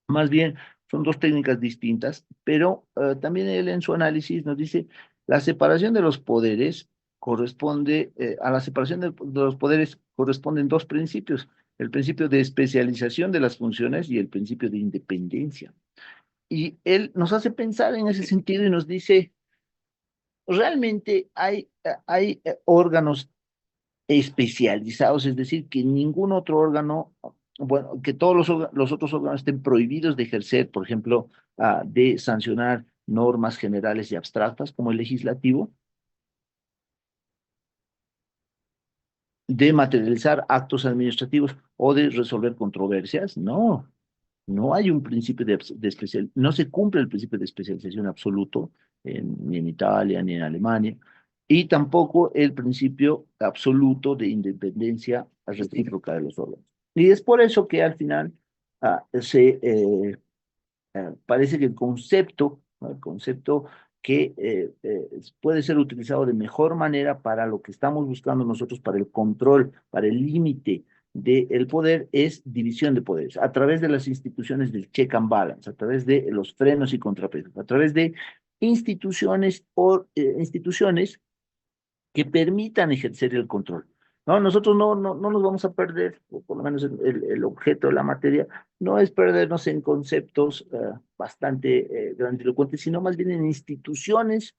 más bien, son dos técnicas distintas, pero también él en su análisis nos dice, la separación de los poderes a la separación de los poderes corresponden dos principios, el principio de especialización de las funciones y el principio de independencia. Y él nos hace pensar en ese sentido y nos dice, realmente hay órganos especializados, es decir, que ningún otro órgano, bueno, que todos los otros órganos estén prohibidos de ejercer, por ejemplo, de sancionar normas generales y abstractas como el legislativo, de materializar actos administrativos o de resolver controversias. No, no hay un principio de especial, no se cumple el principio de especialización absoluto ni en Italia ni en Alemania, y tampoco el principio absoluto de independencia recíproca de los órganos. Y es por eso que al final parece que el concepto, ¿no? El concepto que puede ser utilizado de mejor manera para lo que estamos buscando nosotros, para el control, para el límite del poder, es división de poderes, a través de las instituciones del check and balance, a través de los frenos y contrapesos, a través de instituciones que permitan ejercer el control. ¿No? Nosotros no nos vamos a perder, o por lo menos el objeto de la materia, no es perdernos en conceptos bastante grandilocuentes, sino más bien en instituciones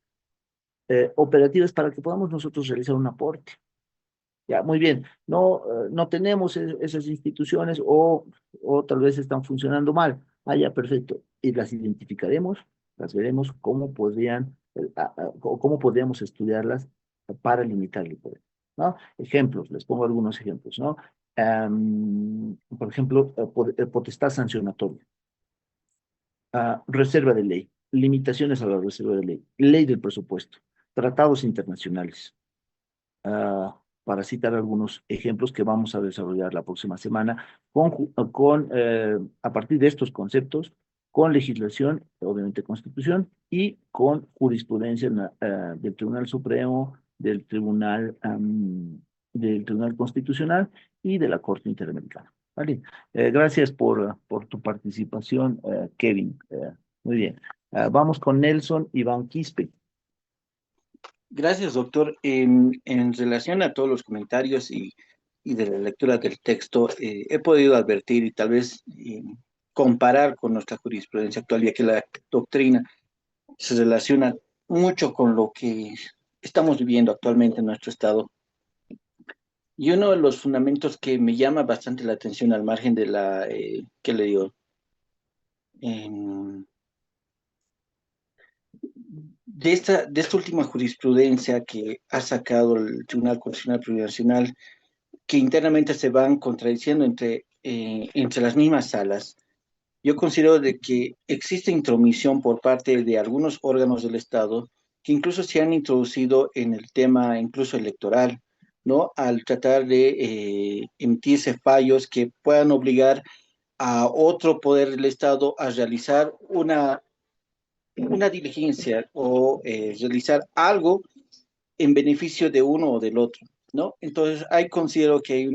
operativas para que podamos nosotros realizar un aporte. Ya, muy bien, no tenemos esas instituciones o tal vez están funcionando mal. Ah, ya, perfecto. Y las identificaremos, las veremos cómo podríamos estudiarlas para limitar el poder, ¿no? Ejemplos, les pongo algunos ejemplos, ¿no? Por ejemplo, potestad sancionatoria, reserva de ley, limitaciones a la reserva de ley, ley del presupuesto, tratados internacionales, para citar algunos ejemplos que vamos a desarrollar la próxima semana, a partir de estos conceptos, con legislación, obviamente Constitución, y con jurisprudencia del Tribunal Supremo, del Tribunal Constitucional y de la Corte Interamericana. ¿Vale? Gracias por tu participación, Kevin. Muy bien. Vamos con Nelson Iván Quispe. Gracias, doctor. En relación a todos los comentarios y de la lectura del texto, he podido advertir y tal vez comparar con nuestra jurisprudencia actual, ya que la doctrina se relaciona mucho con lo que estamos viviendo actualmente en nuestro estado. Y uno de los fundamentos que me llama bastante la atención al margen de la, ¿qué le digo? Em, de esta última jurisprudencia que ha sacado el Tribunal Constitucional Plurinacional, que internamente se van contradiciendo entre las mismas salas. Yo considero de que existe intromisión por parte de algunos órganos del Estado que incluso se han introducido en el tema incluso electoral, ¿no? Al tratar de emitirse fallos que puedan obligar a otro poder del Estado a realizar una diligencia o realizar algo en beneficio de uno o del otro, ¿no? Entonces, ahí considero que hay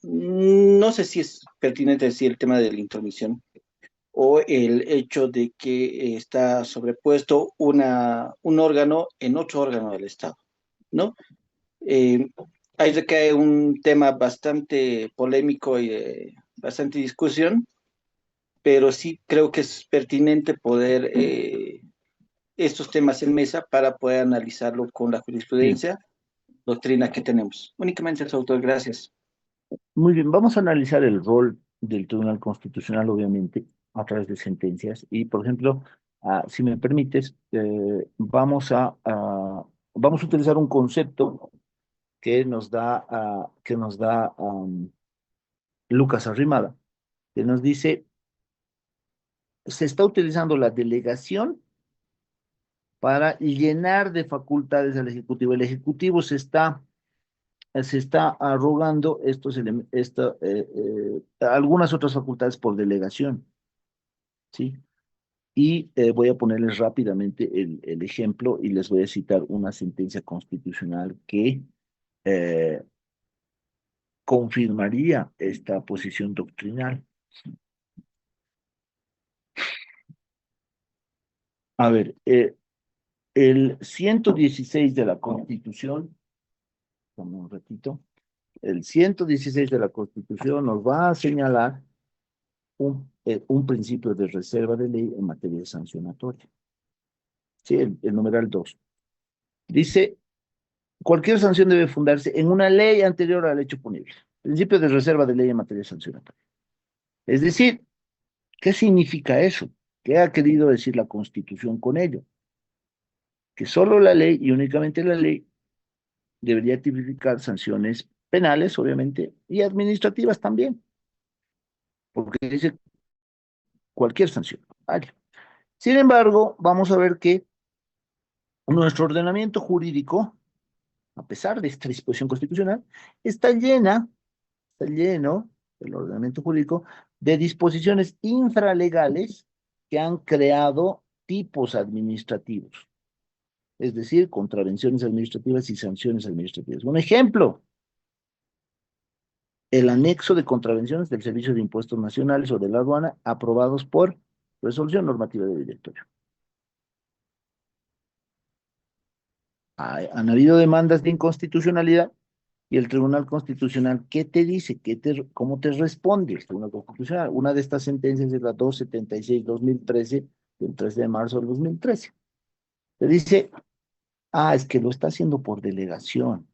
no sé si es pertinente decir el tema de la intromisión o el hecho de que está sobrepuesto un órgano en otro órgano del Estado, ¿no? Eh, Ahí recae un tema bastante polémico y de bastante discusión, pero sí creo que es pertinente poder estos temas en mesa para poder analizarlo con la Sí. jurisprudencia, doctrina que tenemos. Únicamente eso, doctor, gracias. Muy bien, vamos a analizar el rol del Tribunal Constitucional, obviamente, a través de sentencias. Y, por ejemplo, si me permites, vamos a utilizar un concepto que nos da Lucas Arrimada, que nos dice, se está utilizando la delegación para llenar de facultades al Ejecutivo. El Ejecutivo se está arrogando algunas otras facultades por delegación, ¿sí? Y voy a ponerles rápidamente el ejemplo y les voy a citar una sentencia constitucional que eh, confirmaría esta posición doctrinal. A ver, el 116 de la Constitución, dame un ratito, el 116 de la Constitución nos va a señalar un principio de reserva de ley en materia sancionatoria. Sí, el numeral 2. Dice, cualquier sanción debe fundarse en una ley anterior al hecho punible. Principio de reserva de ley en materia sancionatoria. Es decir, ¿qué significa eso? ¿Qué ha querido decir la Constitución con ello? Que solo la ley y únicamente la ley debería tipificar sanciones penales, obviamente, y administrativas también, porque dice cualquier sanción. Vale. Sin embargo, vamos a ver que nuestro ordenamiento jurídico, a pesar de esta disposición constitucional, está lleno, el ordenamiento jurídico, de disposiciones infralegales que han creado tipos administrativos, es decir, contravenciones administrativas y sanciones administrativas. Un ejemplo, el anexo de contravenciones del Servicio de Impuestos Nacionales o de la aduana aprobados por resolución normativa de directorio. Han habido demandas de inconstitucionalidad y el Tribunal Constitucional, ¿qué te dice? ¿Cómo te responde el Tribunal Constitucional? Una de estas sentencias es la 276-2013, del 13 de marzo del 2013. Te dice, es que lo está haciendo por delegación,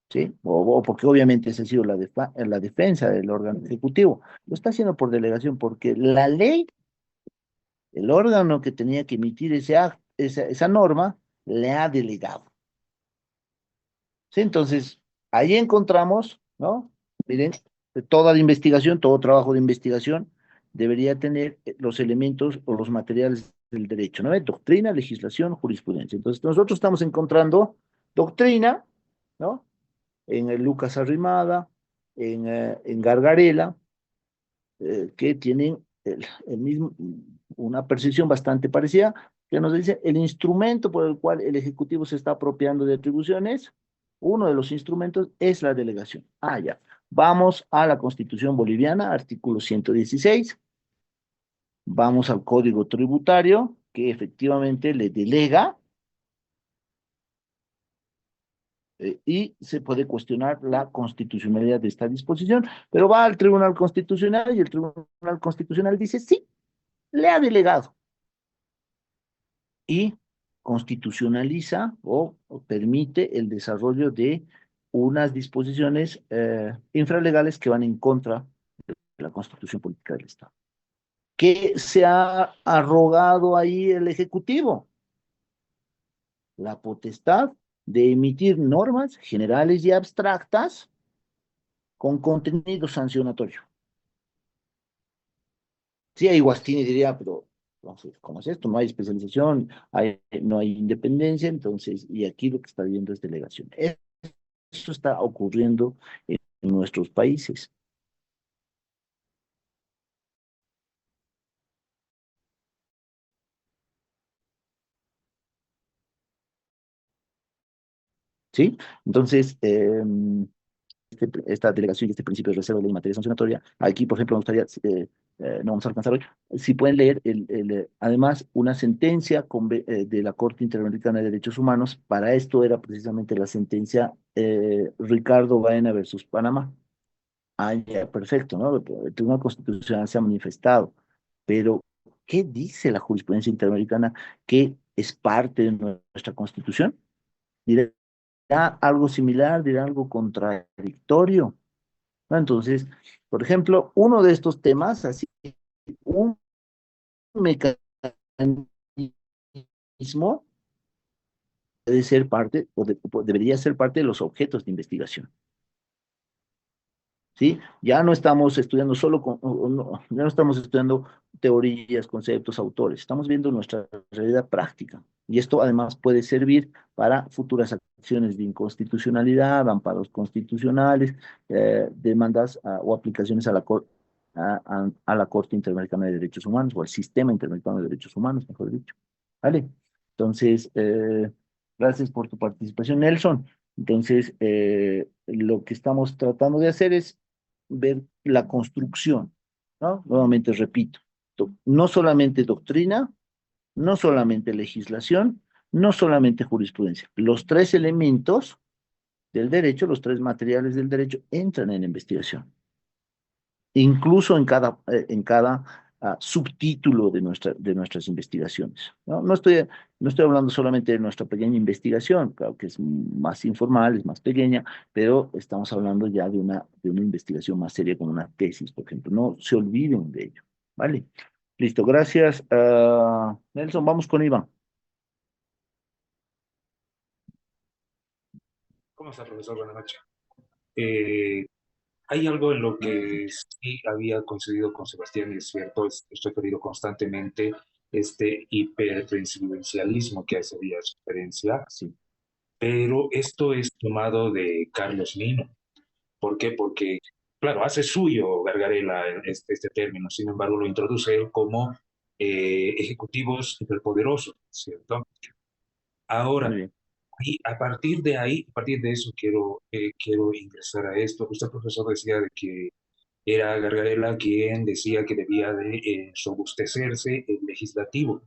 ¿sí? O porque obviamente esa ha sido la defensa del órgano ejecutivo. Lo está haciendo por delegación porque la ley, el órgano que tenía que emitir esa norma, le ha delegado. ¿Sí? Entonces, ahí encontramos, ¿no? Miren, toda la investigación, todo trabajo de investigación debería tener los elementos o los materiales del derecho, ¿no? Doctrina, legislación, jurisprudencia. Entonces, nosotros estamos encontrando doctrina, ¿no? en el Lucas Arrimada, en Gargarela, que tienen el mismo, una percepción bastante parecida, que nos dice el instrumento por el cual el Ejecutivo se está apropiando de atribuciones, uno de los instrumentos es la delegación. Ah, ya. Vamos a la Constitución boliviana, artículo 116. Vamos al Código Tributario, que efectivamente le delega y se puede cuestionar la constitucionalidad de esta disposición, pero va al Tribunal Constitucional y el Tribunal Constitucional dice sí, le ha delegado y constitucionaliza o permite el desarrollo de unas disposiciones infralegales que van en contra de la Constitución Política del Estado. ¿Qué se ha arrogado ahí el Ejecutivo? La potestad de emitir normas generales y abstractas con contenido sancionatorio. Sí, ahí Guastini diría, pero entonces, ¿cómo es esto? No hay especialización, no hay independencia, entonces, y aquí lo que está viendo es delegación. Eso está ocurriendo en nuestros países. ¿Sí? Entonces, esta delegación y este principio de reserva de ley en materia sancionatoria, aquí, por ejemplo, me gustaría, no vamos a alcanzar hoy, si pueden leer, además, una sentencia de la Corte Interamericana de Derechos Humanos, para esto era precisamente la sentencia Ricardo Baena versus Panamá. Ah, ya, perfecto, ¿no? El Tribunal Constitucional se ha manifestado, pero ¿qué dice la jurisprudencia interamericana que es parte de nuestra Constitución? ¿Dirá algo similar? ¿Dirá algo contradictorio? ¿No? Entonces, por ejemplo, uno de estos temas, así, un mecanismo debe ser parte, debería ser parte de los objetos de investigación. ¿Sí? Ya no estamos estudiando solo, ya no estamos estudiando teorías, conceptos, autores, estamos viendo nuestra realidad práctica. Y esto además puede servir para futuras acciones de inconstitucionalidad, amparos constitucionales, demandas o aplicaciones a a la Corte Interamericana de Derechos Humanos o al Sistema Interamericano de Derechos Humanos, mejor dicho. ¿Vale? Entonces, gracias por tu participación, Nelson. Entonces, lo que estamos tratando de hacer es ver la construcción, ¿no? Nuevamente repito, no solamente doctrina, no solamente legislación, no solamente jurisprudencia. Los tres elementos del derecho, los tres materiales del derecho entran en investigación incluso en cada subtítulo de nuestras investigaciones. ¿No? No estoy hablando solamente de nuestra pequeña investigación, claro que es más informal, es más pequeña, pero estamos hablando ya de una investigación más seria como una tesis, por ejemplo. No se olviden de ello, ¿vale? Listo, gracias. Nelson, vamos con Iván. ¿Cómo está, profesor? Buenas noches. Eh, Hay algo en lo que sí había coincidido con Sebastián, y es cierto, es referido constantemente este hiperpresidencialismo que hace día referencia, Sí. pero esto es tomado de Carlos Nino. ¿Por qué? Porque, claro, hace suyo Gargarella este término, sin embargo, lo introduce él como ejecutivos hiperpoderosos, ¿cierto? Muy Ahora, bien. y a partir de ahí, a partir de eso, quiero ingresar a esto. Usted, profesor, decía de que era Gargarella quien decía que debía de robustecerse el legislativo,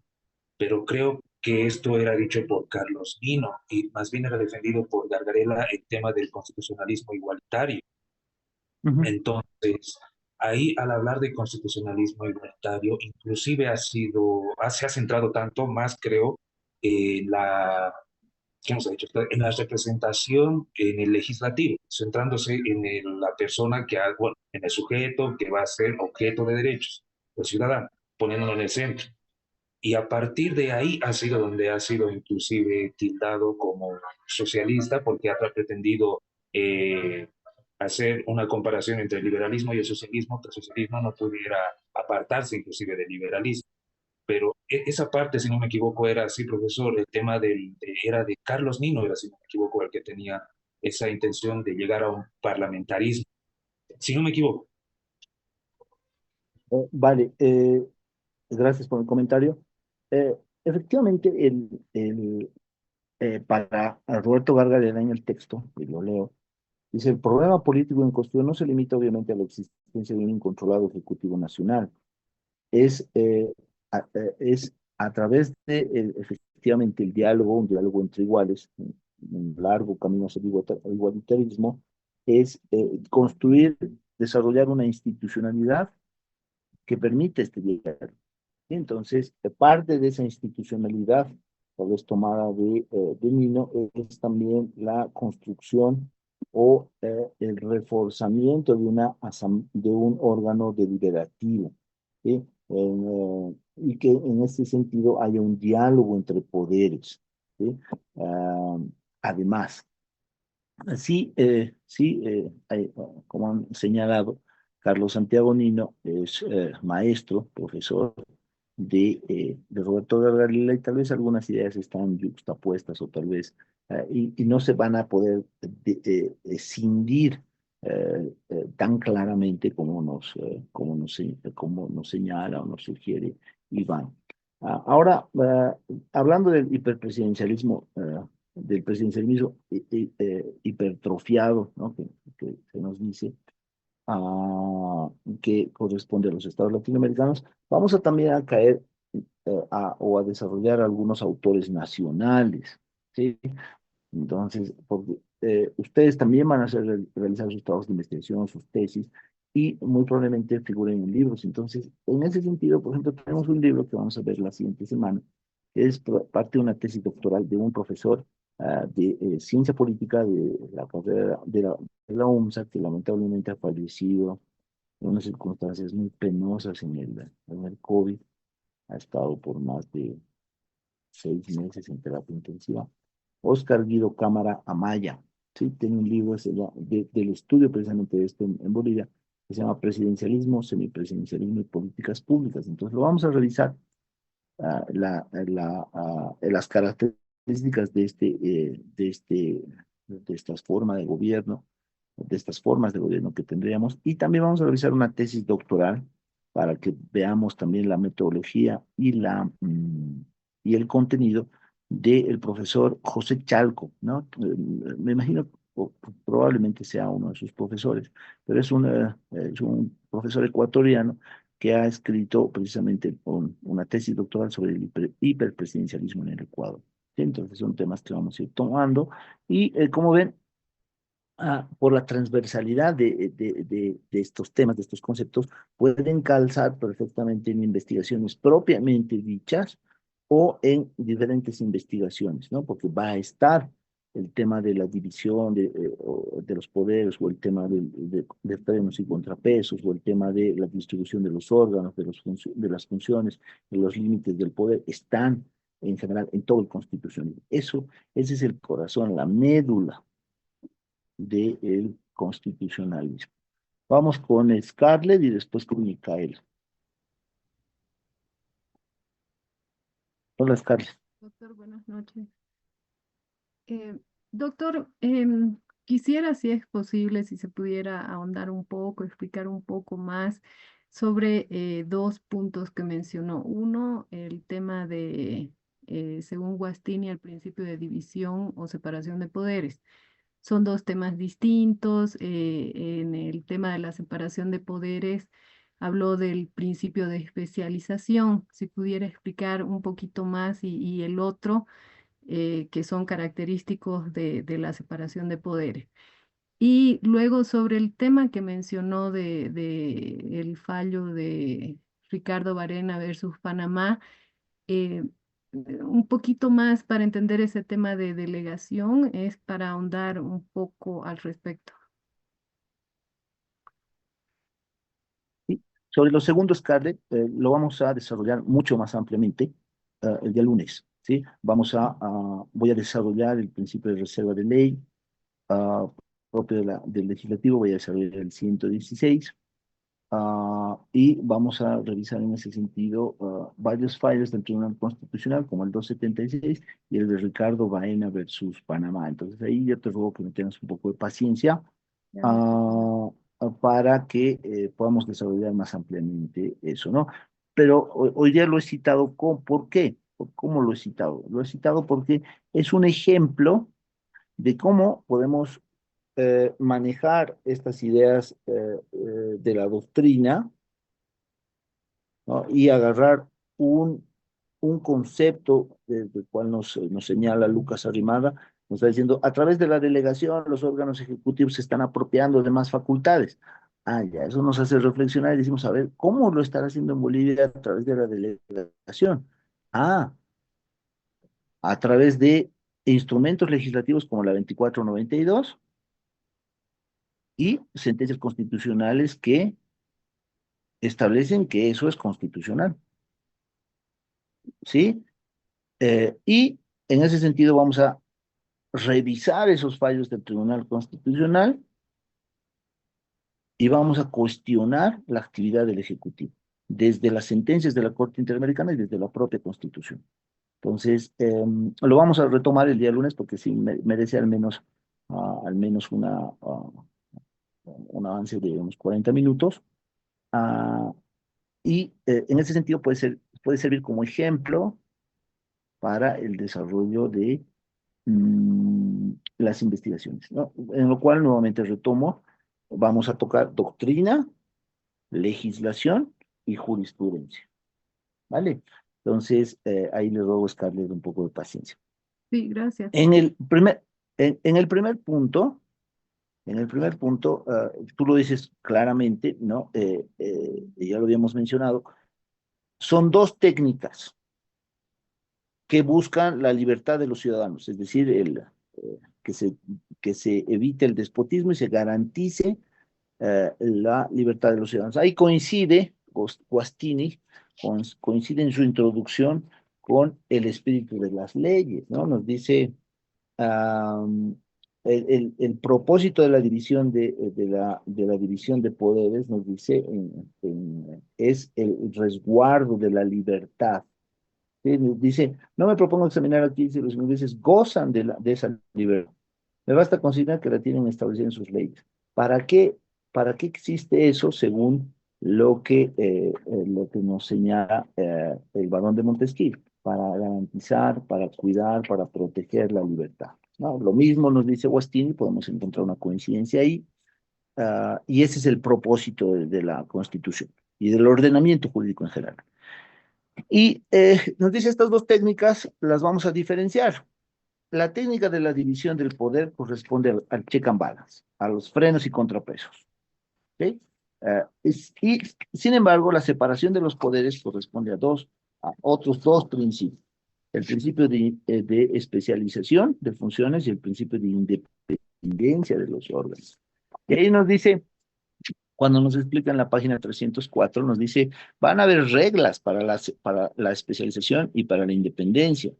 pero creo que esto era dicho por Carlos Nino y más bien era defendido por Gargarella el tema del constitucionalismo igualitario. Ujú. Entonces, ahí al hablar de constitucionalismo igualitario, inclusive se ha centrado tanto más, creo, en ¿qué hemos dicho? En la representación en el legislativo, centrándose en la persona bueno, en el sujeto que va a ser objeto de derechos, el ciudadano, poniéndolo en el centro. Y a partir de ahí ha sido donde ha sido inclusive tildado como socialista, porque ha pretendido eh, hacer una comparación entre el liberalismo y el socialismo, que el socialismo no pudiera apartarse inclusive del liberalismo. Pero esa parte, si no me equivoco, era así, profesor, el tema era de Carlos Nino, era, si no me equivoco, el que tenía esa intención de llegar a un parlamentarismo, si no me equivoco. Vale, gracias por el comentario. Efectivamente, para Roberto Gargalena en el texto, y lo leo, dice, el problema político en cuestión no se limita obviamente a la existencia de un incontrolado Ejecutivo Nacional, es a través de efectivamente el diálogo, un diálogo entre iguales, un largo camino hacia el igualitarismo, es construir, desarrollar una institucionalidad que permite este diálogo. Y entonces, parte de esa institucionalidad, tal vez tomada de Nino, es también la construcción o el reforzamiento de un órgano deliberativo, ¿sí? Y que en este sentido haya un diálogo entre poderes, ¿sí? Ah, además, como han señalado, Carlos Santiago Nino es maestro, profesor de Roberto Gargalila y tal vez algunas ideas están yuxtapuestas o tal vez y no se van a poder escindir tan claramente como nos señala o nos sugiere Iván. Ahora, hablando del hiperpresidencialismo, del presidencialismo hipertrofiado, ¿no? Que se nos dice, que corresponde a los estados latinoamericanos, vamos a también a caer o a desarrollar algunos autores nacionales, ¿sí? Entonces, porque, ustedes también van a realizar sus trabajos de investigación, sus tesis, y muy probablemente figuren en libros. Entonces, en ese sentido, por ejemplo, tenemos un libro que vamos a ver la siguiente semana, que es parte de una tesis doctoral de un profesor de ciencia política de la carrera de la UMSA, que lamentablemente ha fallecido en unas circunstancias muy penosas en el COVID. Ha estado por más de 6 meses en terapia intensiva. Oscar Guido Cámara Amaya, ¿sí? Tiene un libro del estudio precisamente de esto en Bolivia, que se llama Presidencialismo, Semipresidencialismo y Políticas Públicas. Entonces lo vamos a revisar, las características de estas formas de gobierno, de estas formas de gobierno que tendríamos, y también vamos a realizar una tesis doctoral para que veamos también la metodología y el contenido del profesor José Chalco, ¿no? Me imagino, probablemente sea uno de sus profesores, pero es un profesor ecuatoriano que ha escrito precisamente una tesis doctoral sobre el hiperpresidencialismo en el Ecuador. ¿Sí? Entonces son temas que vamos a ir tomando y como ven, por la transversalidad de estos temas, de estos conceptos, pueden calzar perfectamente en investigaciones propiamente dichas o en diferentes investigaciones, ¿no? Porque va a estar el tema de la división de los poderes, o el tema de frenos y contrapesos, o el tema de la distribución de los órganos, de las funciones, de los límites del poder, están en general en todo el constitucionalismo. Ese es el corazón, la médula del constitucionalismo. Vamos con Scarlett y después con Micaela. Hola, Scarlett. Doctor, buenas noches. Doctor, quisiera, si es posible, si se pudiera ahondar un poco, explicar un poco más sobre dos puntos que mencionó. Uno, el tema de, según Guastini, el principio de división o separación de poderes. Son dos temas distintos. En el tema de la separación de poderes, habló del principio de especialización. Si pudiera explicar un poquito más y el otro que son característicos de la separación de poderes. Y luego sobre el tema que mencionó de el fallo de Ricardo Varela versus Panamá, eh, un poquito más para entender ese tema de delegación, es para ahondar un poco al respecto. Sí. Sobre los segundos, Scarlett, lo vamos a desarrollar mucho más ampliamente el día lunes, ¿sí? Voy a desarrollar el principio de reserva de ley propio del legislativo, voy a desarrollar el 116, y vamos a revisar en ese sentido varios fallos del Tribunal Constitucional, como el 276 y el de Ricardo Baena versus Panamá. Entonces ahí yo te ruego que me tengas un poco de paciencia Ya no sé. para que podamos desarrollar más ampliamente eso, ¿no? Pero hoy día lo he citado, ¿por qué? ¿Cómo lo he citado? Lo he citado porque es un ejemplo de cómo podemos manejar estas ideas de la doctrina, ¿no? Y agarrar un concepto del cual nos señala Lucas Arrimada, nos está diciendo, a través de la delegación, los órganos ejecutivos se están apropiando de más facultades. Ah, ya, eso nos hace reflexionar y decimos, a ver, ¿cómo lo están haciendo en Bolivia a través de la delegación? Ah, a través de instrumentos legislativos como la 2492 y sentencias constitucionales que establecen que eso es constitucional, ¿sí? Y en ese sentido vamos a revisar esos fallos del Tribunal Constitucional y vamos a cuestionar la actividad del Ejecutivo, desde las sentencias de la Corte Interamericana y desde la propia Constitución. Entonces, lo vamos a retomar el día lunes porque sí merece al menos un avance de unos 40 minutos. Ah, y en ese sentido puede servir como ejemplo para el desarrollo de las investigaciones, ¿no? En lo cual nuevamente retomo, vamos a tocar doctrina, legislación y jurisprudencia, ¿vale? Entonces, ahí le ruego a Scarlett un poco de paciencia. Sí, gracias. En el en el primer punto, tú lo dices claramente, ¿no? Ya lo habíamos mencionado, son dos técnicas que buscan la libertad de los ciudadanos, es decir, que se, que se evite el despotismo y se garantice la libertad de los ciudadanos. Ahí coincide Guastini, coincide en su introducción con el espíritu de las leyes, ¿no? Nos dice um, el propósito de la división de la división de poderes, nos dice, es el resguardo de la libertad. ¿Sí? Dice, no me propongo examinar aquí si los ingleses gozan de esa libertad. Me basta considerar que la tienen establecida en sus leyes. ¿Para qué, para qué existe eso según lo que nos señala el barón de Montesquieu? Para garantizar, para cuidar, para proteger la libertad, ¿no? Lo mismo nos dice Guastini, podemos encontrar una coincidencia ahí, y ese es el propósito de la Constitución y del ordenamiento jurídico en general. Y nos dice estas dos técnicas las vamos a diferenciar. La técnica de la división del poder corresponde al check and balance, a los frenos y contrapesos. ¿Sí? Y, sin embargo, la separación de los poderes corresponde a otros dos principios. El principio de especialización de funciones y el principio de independencia de los órganos. Y ahí nos dice, cuando nos explica en la página 304, nos dice, van a haber reglas para para la especialización y para la independencia.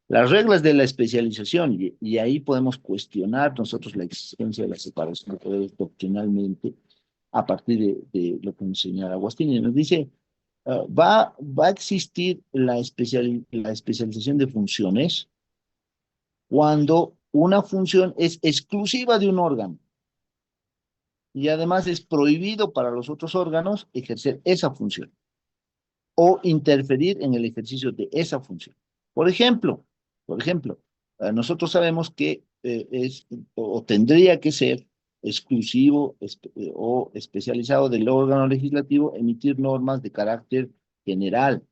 Las reglas de la especialización, y ahí podemos cuestionar nosotros la existencia de la separación de poderes doctrinalmente a partir de lo que nos señala Agostini. Nos dice, va a existir la especialización de funciones cuando una función es exclusiva de un órgano y además es prohibido para los otros órganos ejercer esa función o interferir en el ejercicio de esa función. Por ejemplo, nosotros sabemos que es o tendría que ser exclusivo o especializado del órgano legislativo emitir normas de carácter general,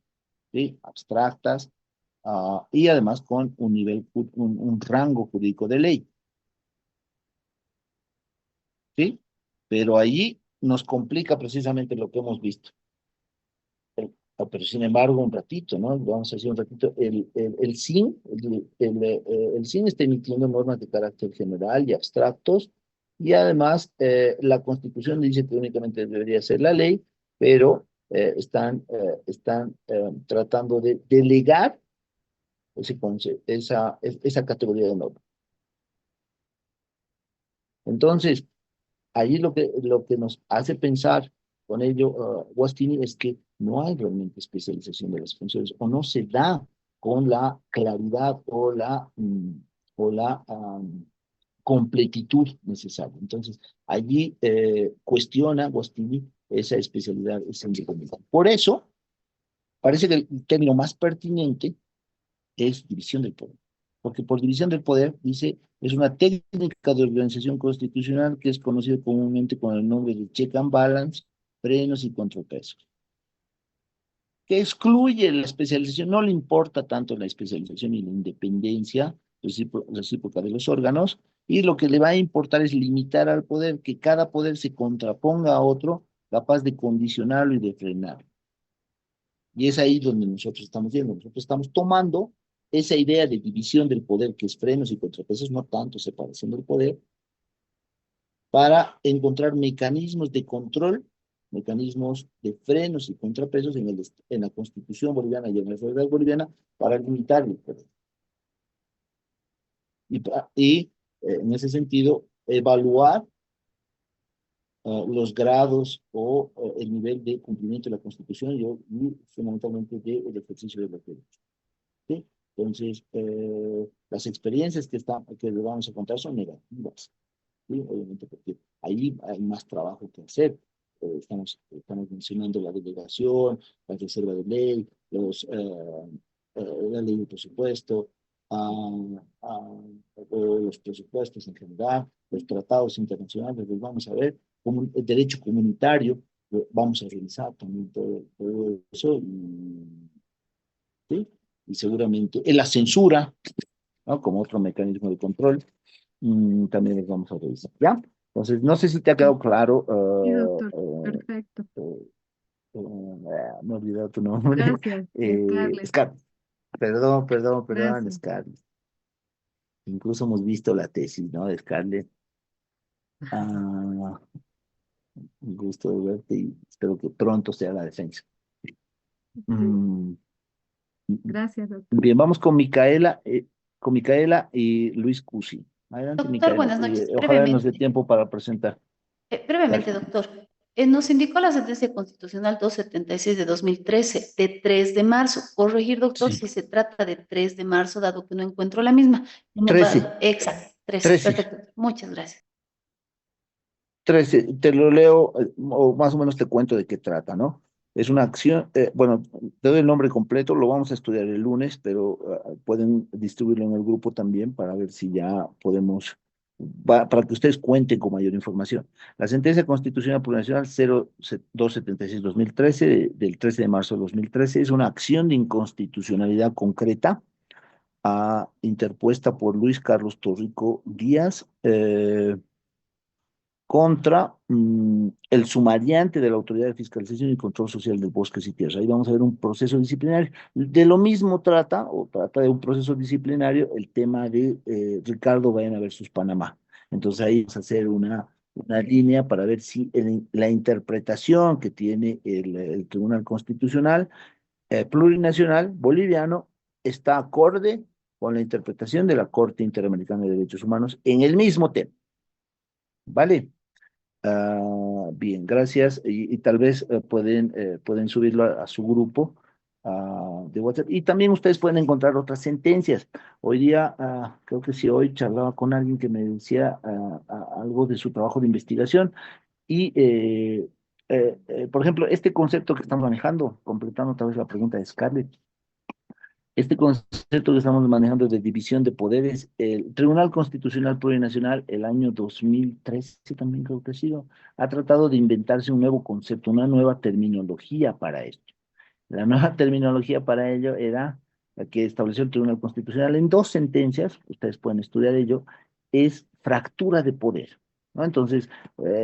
¿sí? Abstractas, y además con un nivel, un rango jurídico de ley, ¿sí? Pero allí nos complica precisamente lo que hemos visto. Pero sin embargo, un ratito, ¿no? Vamos a decir un ratito, el SIN, el SIN está emitiendo normas de carácter general y abstractos, y además la Constitución dice que únicamente debería ser la ley, pero están tratando de delegar esa categoría de normas. Entonces, allí lo que nos hace pensar con ello, Guastini, es que no hay realmente especialización de las funciones o no se da con la claridad o la completitud necesaria. Entonces, allí cuestiona Guastini esa especialidad, esa independencia. Por eso, parece que el término más pertinente es división del poder. Porque por división del poder, dice, es una técnica de organización constitucional que es conocida comúnmente con el nombre de check and balance, frenos y contrapesos, que excluye la especialización, no le importa tanto la especialización y la independencia recíproca de los órganos, y lo que le va a importar es limitar al poder, que cada poder se contraponga a otro, capaz de condicionarlo y de frenarlo. Y es ahí donde nosotros estamos viendo, nosotros estamos tomando esa idea de división del poder, que es frenos y contrapesos, no tanto separación del poder, para encontrar mecanismos de control, mecanismos de frenos y contrapesos en la Constitución boliviana y en la sociedad boliviana para limitar el poder. Y en ese sentido, evaluar los grados o el nivel de cumplimiento de la Constitución y fundamentalmente del ejercicio de los derechos. ¿Sí? Entonces, las experiencias que le vamos a contar son negativas, ¿sí? Obviamente porque ahí hay más trabajo que hacer. Estamos mencionando la delegación, la reserva de ley, la ley de presupuesto, o los presupuestos en general, los tratados internacionales, los vamos a ver, como el derecho comunitario, vamos a revisar también todo eso, ¿sí? Y seguramente la censura, ¿no? Como otro mecanismo de control, también los vamos a revisar, ¿ya? Entonces, no sé si te ha quedado claro. Sí, doctor, perfecto. Me he olvidado tu nombre. Gracias, Scarlett. Scarlett. Perdón, Gracias. Scarlett. Incluso hemos visto la tesis, ¿no? De Scarlett. Ah, un gusto de verte y espero que pronto sea la defensa. Sí, Mm, gracias, doctor. Bien, vamos con Micaela y Luis Cusi. Adelante, Doctor, Micaela. buenas noches. Ojalá nos dé Brevemente, tiempo para presentar. brevemente, Dale. doctor. Nos indicó la sentencia constitucional 276 de 2013, de 3 de marzo. Corregir, doctor, Sí, si se trata de 3 de marzo, dado que no encuentro la misma. No me 13, exacto, 13. 13. Perfecto. Muchas gracias. 13, te lo leo, o más o menos te cuento de qué trata, ¿no? Es una acción, bueno, te doy el nombre completo, lo vamos a estudiar el lunes, pero pueden distribuirlo en el grupo también para ver si ya podemos, para que ustedes cuenten con mayor información. La sentencia constitucional plurinacional 0276-2013, del 13 de marzo de 2013, es una acción de inconstitucionalidad concreta interpuesta por Luis Carlos Torrico Díaz, contra el sumariante de la Autoridad de Fiscalización y Control Social de Bosques y Tierras. Ahí vamos a ver un proceso disciplinario. De lo mismo trata de un proceso disciplinario, el tema de Ricardo Baena versus Panamá. Entonces ahí vamos a hacer una línea para ver si la interpretación que tiene el Tribunal Constitucional Plurinacional Boliviano está acorde con la interpretación de la Corte Interamericana de Derechos Humanos en el mismo tema. ¿Vale? Bien, gracias. Y tal vez pueden subirlo a su grupo de WhatsApp. Y también ustedes pueden encontrar otras sentencias. Hoy día, creo que sí, hoy charlaba con alguien que me decía algo de su trabajo de investigación. Y, por ejemplo, este concepto que estamos manejando, completando otra vez la pregunta de Scarlett, este concepto que estamos manejando de división de poderes, el Tribunal Constitucional Plurinacional, el año 2013 también creo que ha sido, ha tratado de inventarse un nuevo concepto, una nueva terminología para esto. La nueva terminología para ello era la que estableció el Tribunal Constitucional en dos sentencias, ustedes pueden estudiar ello, es fractura de poder, ¿no? Entonces,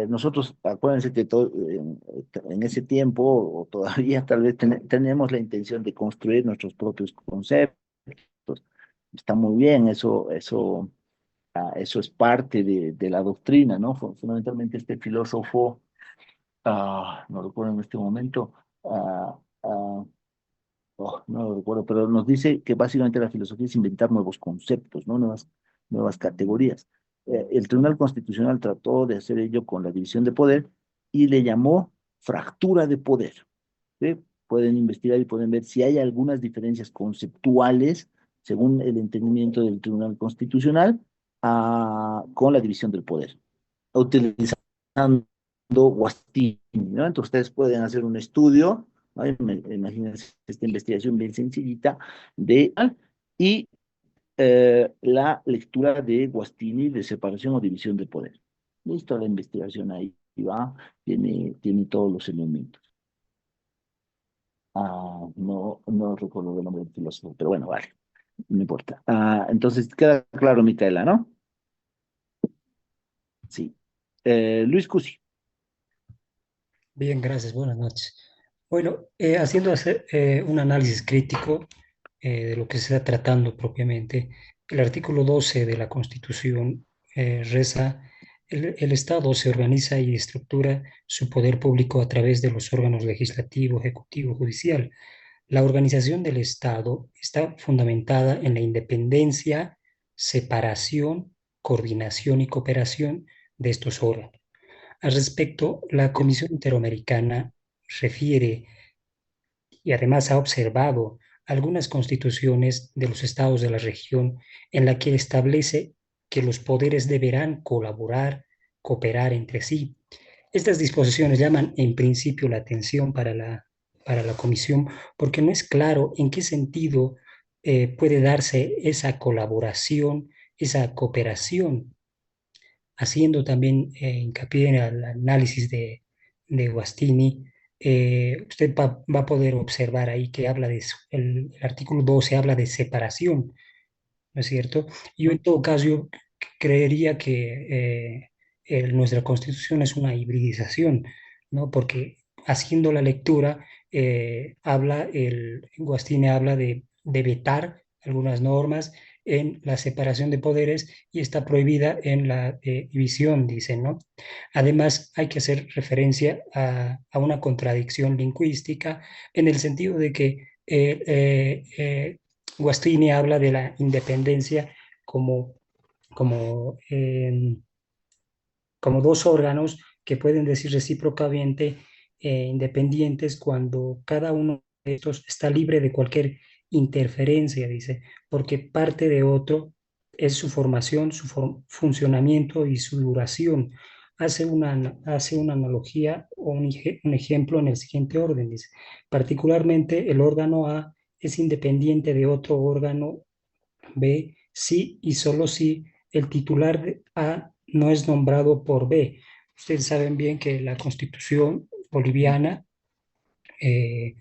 nosotros, acuérdense que en ese tiempo, o todavía tal vez tenemos la intención de construir nuestros propios conceptos. Está muy bien, eso es parte de la doctrina, ¿no? Fundamentalmente este filósofo, no recuerdo en este momento, ah, ah, no lo recuerdo, pero nos dice que básicamente la filosofía es inventar nuevos conceptos, ¿no? Nuevas categorías. El Tribunal Constitucional trató de hacer ello con la división de poder y le llamó fractura de poder. ¿Sí? Pueden investigar y pueden ver si hay algunas diferencias conceptuales, según el entendimiento del Tribunal Constitucional, con la división del poder, utilizando Guastini, ¿no? Entonces ustedes pueden hacer un estudio, ¿no? Imagínense esta investigación bien sencillita y la lectura de Guastini de separación o división de poder. Listo, la investigación ahí va, tiene todos los elementos. No recuerdo el nombre del filósofo, pero bueno, vale, no importa. Entonces, queda claro, Micaela, ¿no? Sí. Luis Cusi. Bien, gracias. Buenas noches. Bueno, un análisis crítico de lo que se está tratando propiamente, el artículo 12 de la Constitución reza, el Estado se organiza y estructura su poder público a través de los órganos legislativo, ejecutivo, judicial. La organización del Estado está fundamentada en la independencia, separación, coordinación y cooperación de estos órganos. Al respecto, la Comisión Interamericana refiere y además ha observado algunas constituciones de los estados de la región en la que establece que los poderes deberán colaborar, cooperar entre sí. Estas disposiciones llaman en principio la atención para la Comisión porque no es claro en qué sentido puede darse esa colaboración, esa cooperación, haciendo también hincapié en el análisis de Guastini. Usted va a poder observar ahí que habla el artículo 12 habla de separación, ¿no es cierto? Yo en todo caso yo creería que nuestra constitución es una hibridización, ¿no? Porque haciendo la lectura, Guastini habla de vetar algunas normas en la separación de poderes y está prohibida en la división, dicen, ¿no? Además, hay que hacer referencia a una contradicción lingüística en el sentido de que Guastini habla de la independencia como, como, em, como dos órganos que pueden decir recíprocamente independientes cuando cada uno de estos está libre de cualquier interferencia, dice, porque parte de otro es su formación, funcionamiento y su duración. Hace una analogía o un ejemplo en el siguiente orden, dice, particularmente el órgano A es independiente de otro órgano B si y solo si el titular de A no es nombrado por B. Ustedes saben bien que la Constitución boliviana, eh,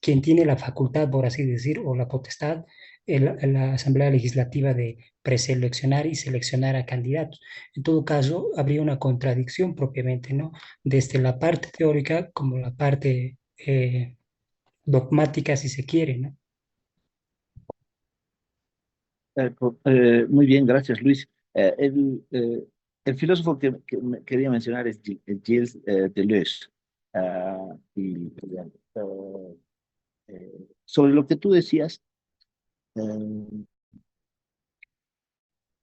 quien tiene la facultad, por así decir, o la potestad, la Asamblea Legislativa de preseleccionar y seleccionar a candidatos. En todo caso, habría una contradicción propiamente, ¿no? Desde la parte teórica como la parte dogmática, si se quiere, ¿no? Muy bien, gracias, Luis. El filósofo que quería mencionar es Gilles Deleuze. Sobre lo que tú decías, eh,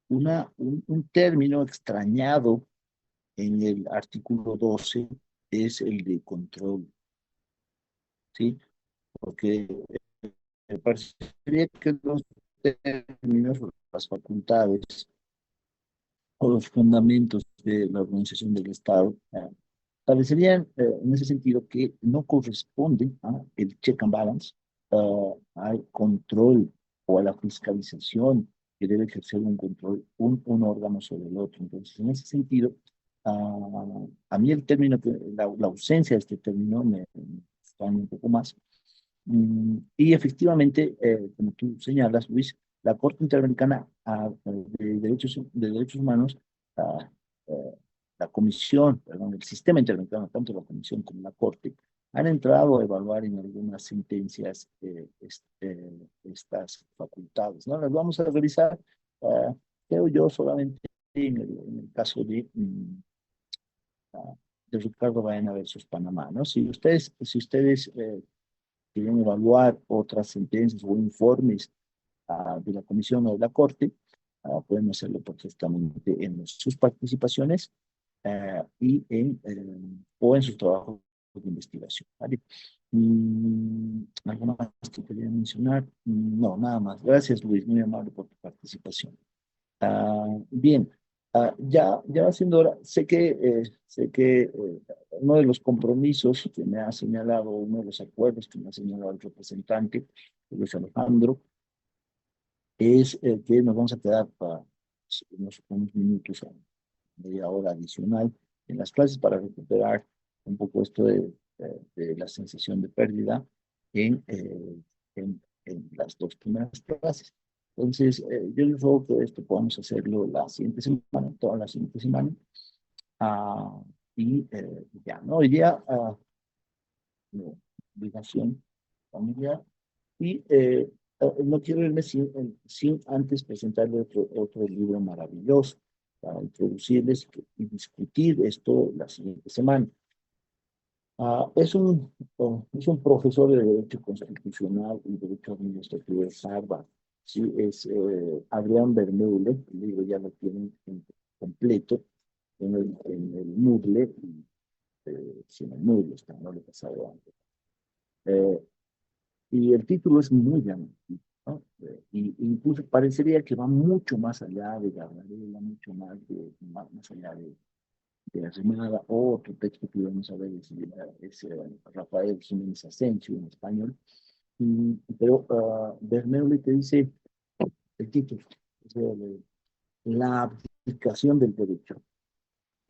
un término extrañado en el artículo 12 es el de control, ¿sí? Porque parecería que los términos, las facultades o los fundamentos de la organización del Estado parecerían en ese sentido que no corresponden a el check and balance, al control o a la fiscalización que debe ejercer un control, un órgano sobre el otro. Entonces, en ese sentido, a mí el término, la ausencia de este término me extraña un poco más. Y efectivamente, como tú señalas, Luis, la Corte Interamericana de Derechos Humanos, ah, eh, la Comisión, perdón, el sistema interamericano, tanto la Comisión como la Corte, han entrado a evaluar en algunas sentencias estas facultades, ¿no? Las vamos a revisar, creo yo, solamente en el caso de Ricardo Baena versus Panamá, ¿no? Si ustedes quieren evaluar otras sentencias o informes de la Comisión o de la Corte, pueden hacerlo perfectamente en sus participaciones o en sus trabajos de investigación, ¿vale? ¿Algo más que quería mencionar? No, nada más. Gracias, Luis, muy amable por tu participación. Bien, ya va siendo hora. Sé que uno de los compromisos que me ha señalado, uno de los acuerdos que me ha señalado el representante, Luis Alejandro, es que nos vamos a quedar para unos minutos, media hora adicional en las clases para recuperar un poco esto de la sensación de pérdida en las dos primeras clases. Entonces, yo les ruego que esto podamos hacerlo la siguiente semana, toda la siguiente semana. Ah, y ya, ¿no? Hoy día, no, obligación familiar. Y no quiero irme sin antes presentarle otro libro maravilloso para introducirles y discutir esto la siguiente semana. Es un profesor de Derecho Constitucional y Derecho Administrativo de Harvard. Sí, es Adrián Vermeulen. El libro ya lo tienen completo en el Moodle. Sí, en el Moodle está, no le he pasado antes. Y el título es muy llamativo, ¿no? Y incluso parecería que va mucho más allá de Gabriela, mucho más allá de Arrimada. Otro texto que vamos a ver es Rafael Jiménez Asensio en español. Pero Bernoulli te dice el título, o sea, la abdicación del derecho.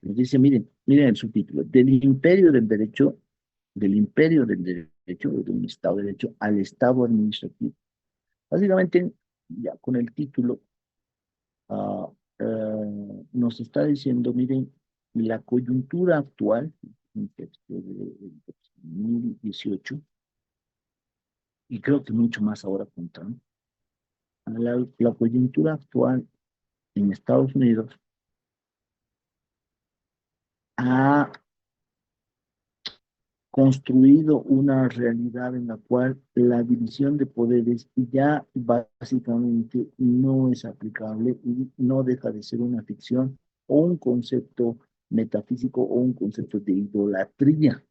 Nos dice, miren el subtítulo, del imperio del derecho, de un Estado de derecho, al Estado administrativo. Básicamente, ya con el título, ah, nos está diciendo, miren, la coyuntura actual, un texto de 2018, y creo que mucho más ahora con Trump, la coyuntura actual en Estados Unidos ha construido una realidad en la cual la división de poderes ya básicamente no es aplicable y no deja de ser una ficción o un concepto metafísico o un concepto de idolatría.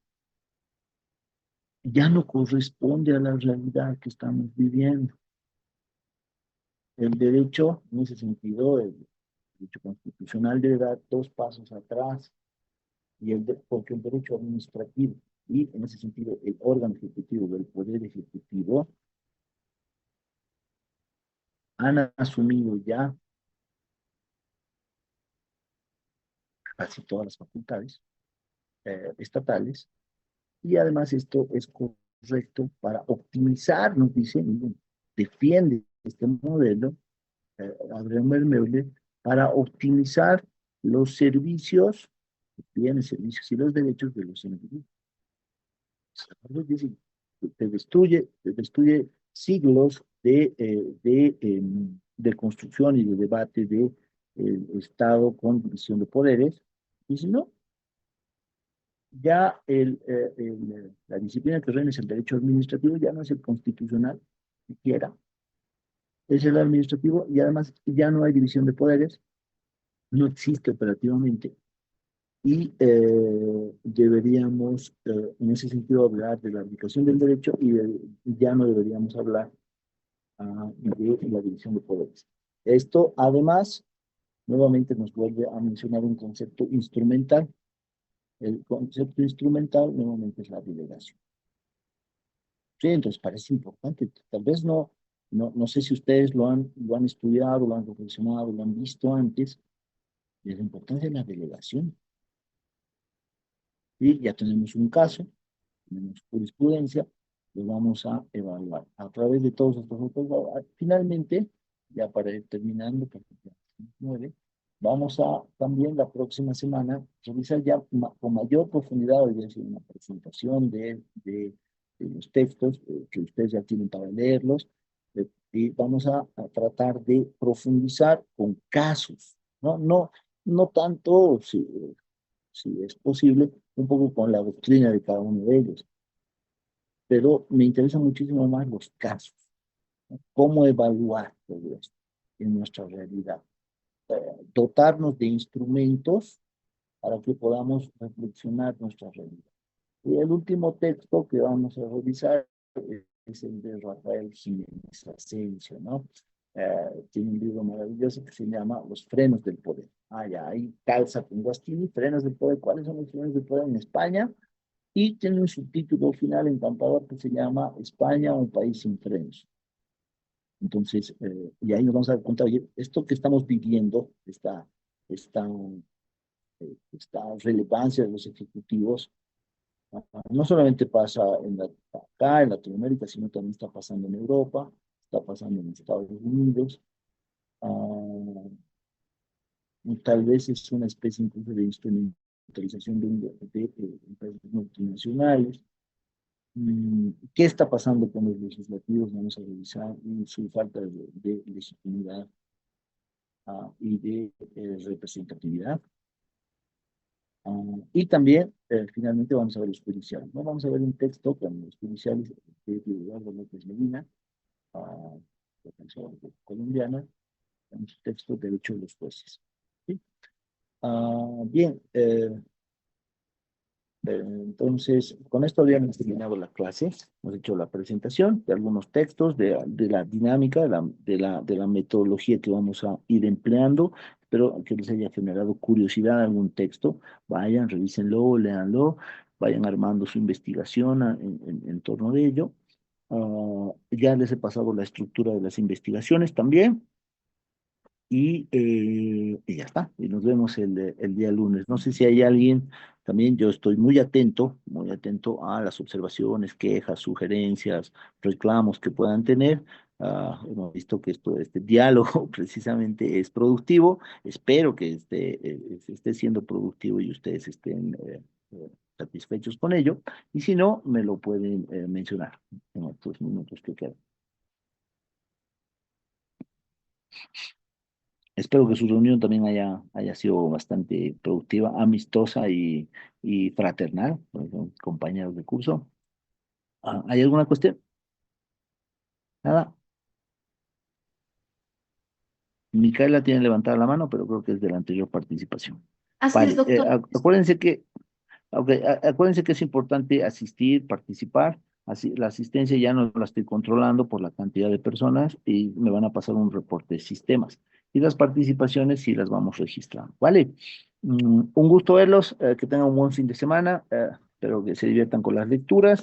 Ya no corresponde a la realidad que estamos viviendo. El derecho, en ese sentido, el derecho constitucional debe dar dos pasos atrás, porque el derecho administrativo y, en ese sentido, el órgano ejecutivo del Poder Ejecutivo han asumido ya casi todas las facultades estatales, y además esto es correcto para optimizar, nos dicen, defiende este modelo, Adrián Vermeulen, para optimizar los servicios, bienes, servicios y los derechos de los individuos. Te destruye siglos de construcción y de debate de Estado con división de poderes. Y si no, ya la disciplina que reina es el derecho administrativo, ya no es el constitucional, siquiera, es el administrativo, y además ya no hay división de poderes, no existe operativamente. Y deberíamos, en ese sentido, hablar de la aplicación del derecho y ya no deberíamos hablar de la división de poderes. Esto, además, nuevamente nos vuelve a mencionar un concepto instrumental. El concepto instrumental, nuevamente, es la delegación. Sí, entonces parece importante. Tal vez no sé si ustedes lo han estudiado, lo han reflexionado, lo han visto antes, de la importancia de la delegación. Y ya tenemos un caso, tenemos jurisprudencia, lo vamos a evaluar a través de todos estos otros. Finalmente, ya para ir terminando, porque ya son 9, vamos a también la próxima semana revisar ya con mayor profundidad, hoy día una presentación de los textos que ustedes ya tienen para leerlos, y vamos a tratar de profundizar con casos, no tanto si es posible, un poco con la doctrina de cada uno de ellos. Pero me interesan muchísimo más los casos, ¿no? Cómo evaluar todo esto en nuestra realidad. Dotarnos de instrumentos para que podamos reflexionar nuestra realidad. Y el último texto que vamos a revisar es el de Rafael Jiménez Asensio, ¿no? Tiene un libro maravilloso que se llama Los frenos del poder. Ya, ahí calza con Guastini, frenos del poder. ¿Cuáles son los frenos del poder en España? Y tiene un subtítulo final encantador que se llama España, un país sin frenos. Entonces, y ahí nos vamos a dar cuenta, oye, esto que estamos viviendo, esta relevancia de los ejecutivos, no solamente pasa acá en Latinoamérica, sino también está pasando en Europa, está pasando en Estados Unidos. Tal vez es una especie incluso de instrumentalización de empresas multinacionales. ¿Qué está pasando con los legislativos? Vamos a revisar su falta de legitimidad y de representatividad. Y también, finalmente, vamos a ver los judiciales, ¿no? Vamos a ver un texto con los judiciales de Eduardo López Medina, defensor colombiana, un texto de derecho de los jueces. ¿Sí? Bien, entonces, con esto habíamos terminado la clase. Hemos hecho la presentación de algunos textos, de la dinámica, de la metodología que vamos a ir empleando. Espero que les haya generado curiosidad algún texto. Vayan, revísenlo, léanlo, vayan armando su investigación en torno de ello. Ya les he pasado la estructura de las investigaciones también. Y ya está, y nos vemos el día lunes. No sé si hay alguien, también yo estoy muy atento a las observaciones, quejas, sugerencias, reclamos que puedan tener. Hemos visto que este diálogo precisamente es productivo. Espero que esté siendo productivo y ustedes estén satisfechos con ello. Y si no, me lo pueden mencionar en otros minutos que quedan. Espero que su reunión también haya sido bastante productiva, amistosa y fraternal, con compañeros de curso. ¿Hay alguna cuestión? Nada. Micaela tiene levantada la mano, pero creo que es de la anterior participación. Así es, Vale, doctor. acuérdense que es importante asistir, participar. Así, la asistencia ya no la estoy controlando por la cantidad de personas y me van a pasar un reporte de sistemas. Y las participaciones sí las vamos registrando. ¿Vale? Un gusto verlos, que tengan un buen fin de semana. Espero que se diviertan con las lecturas.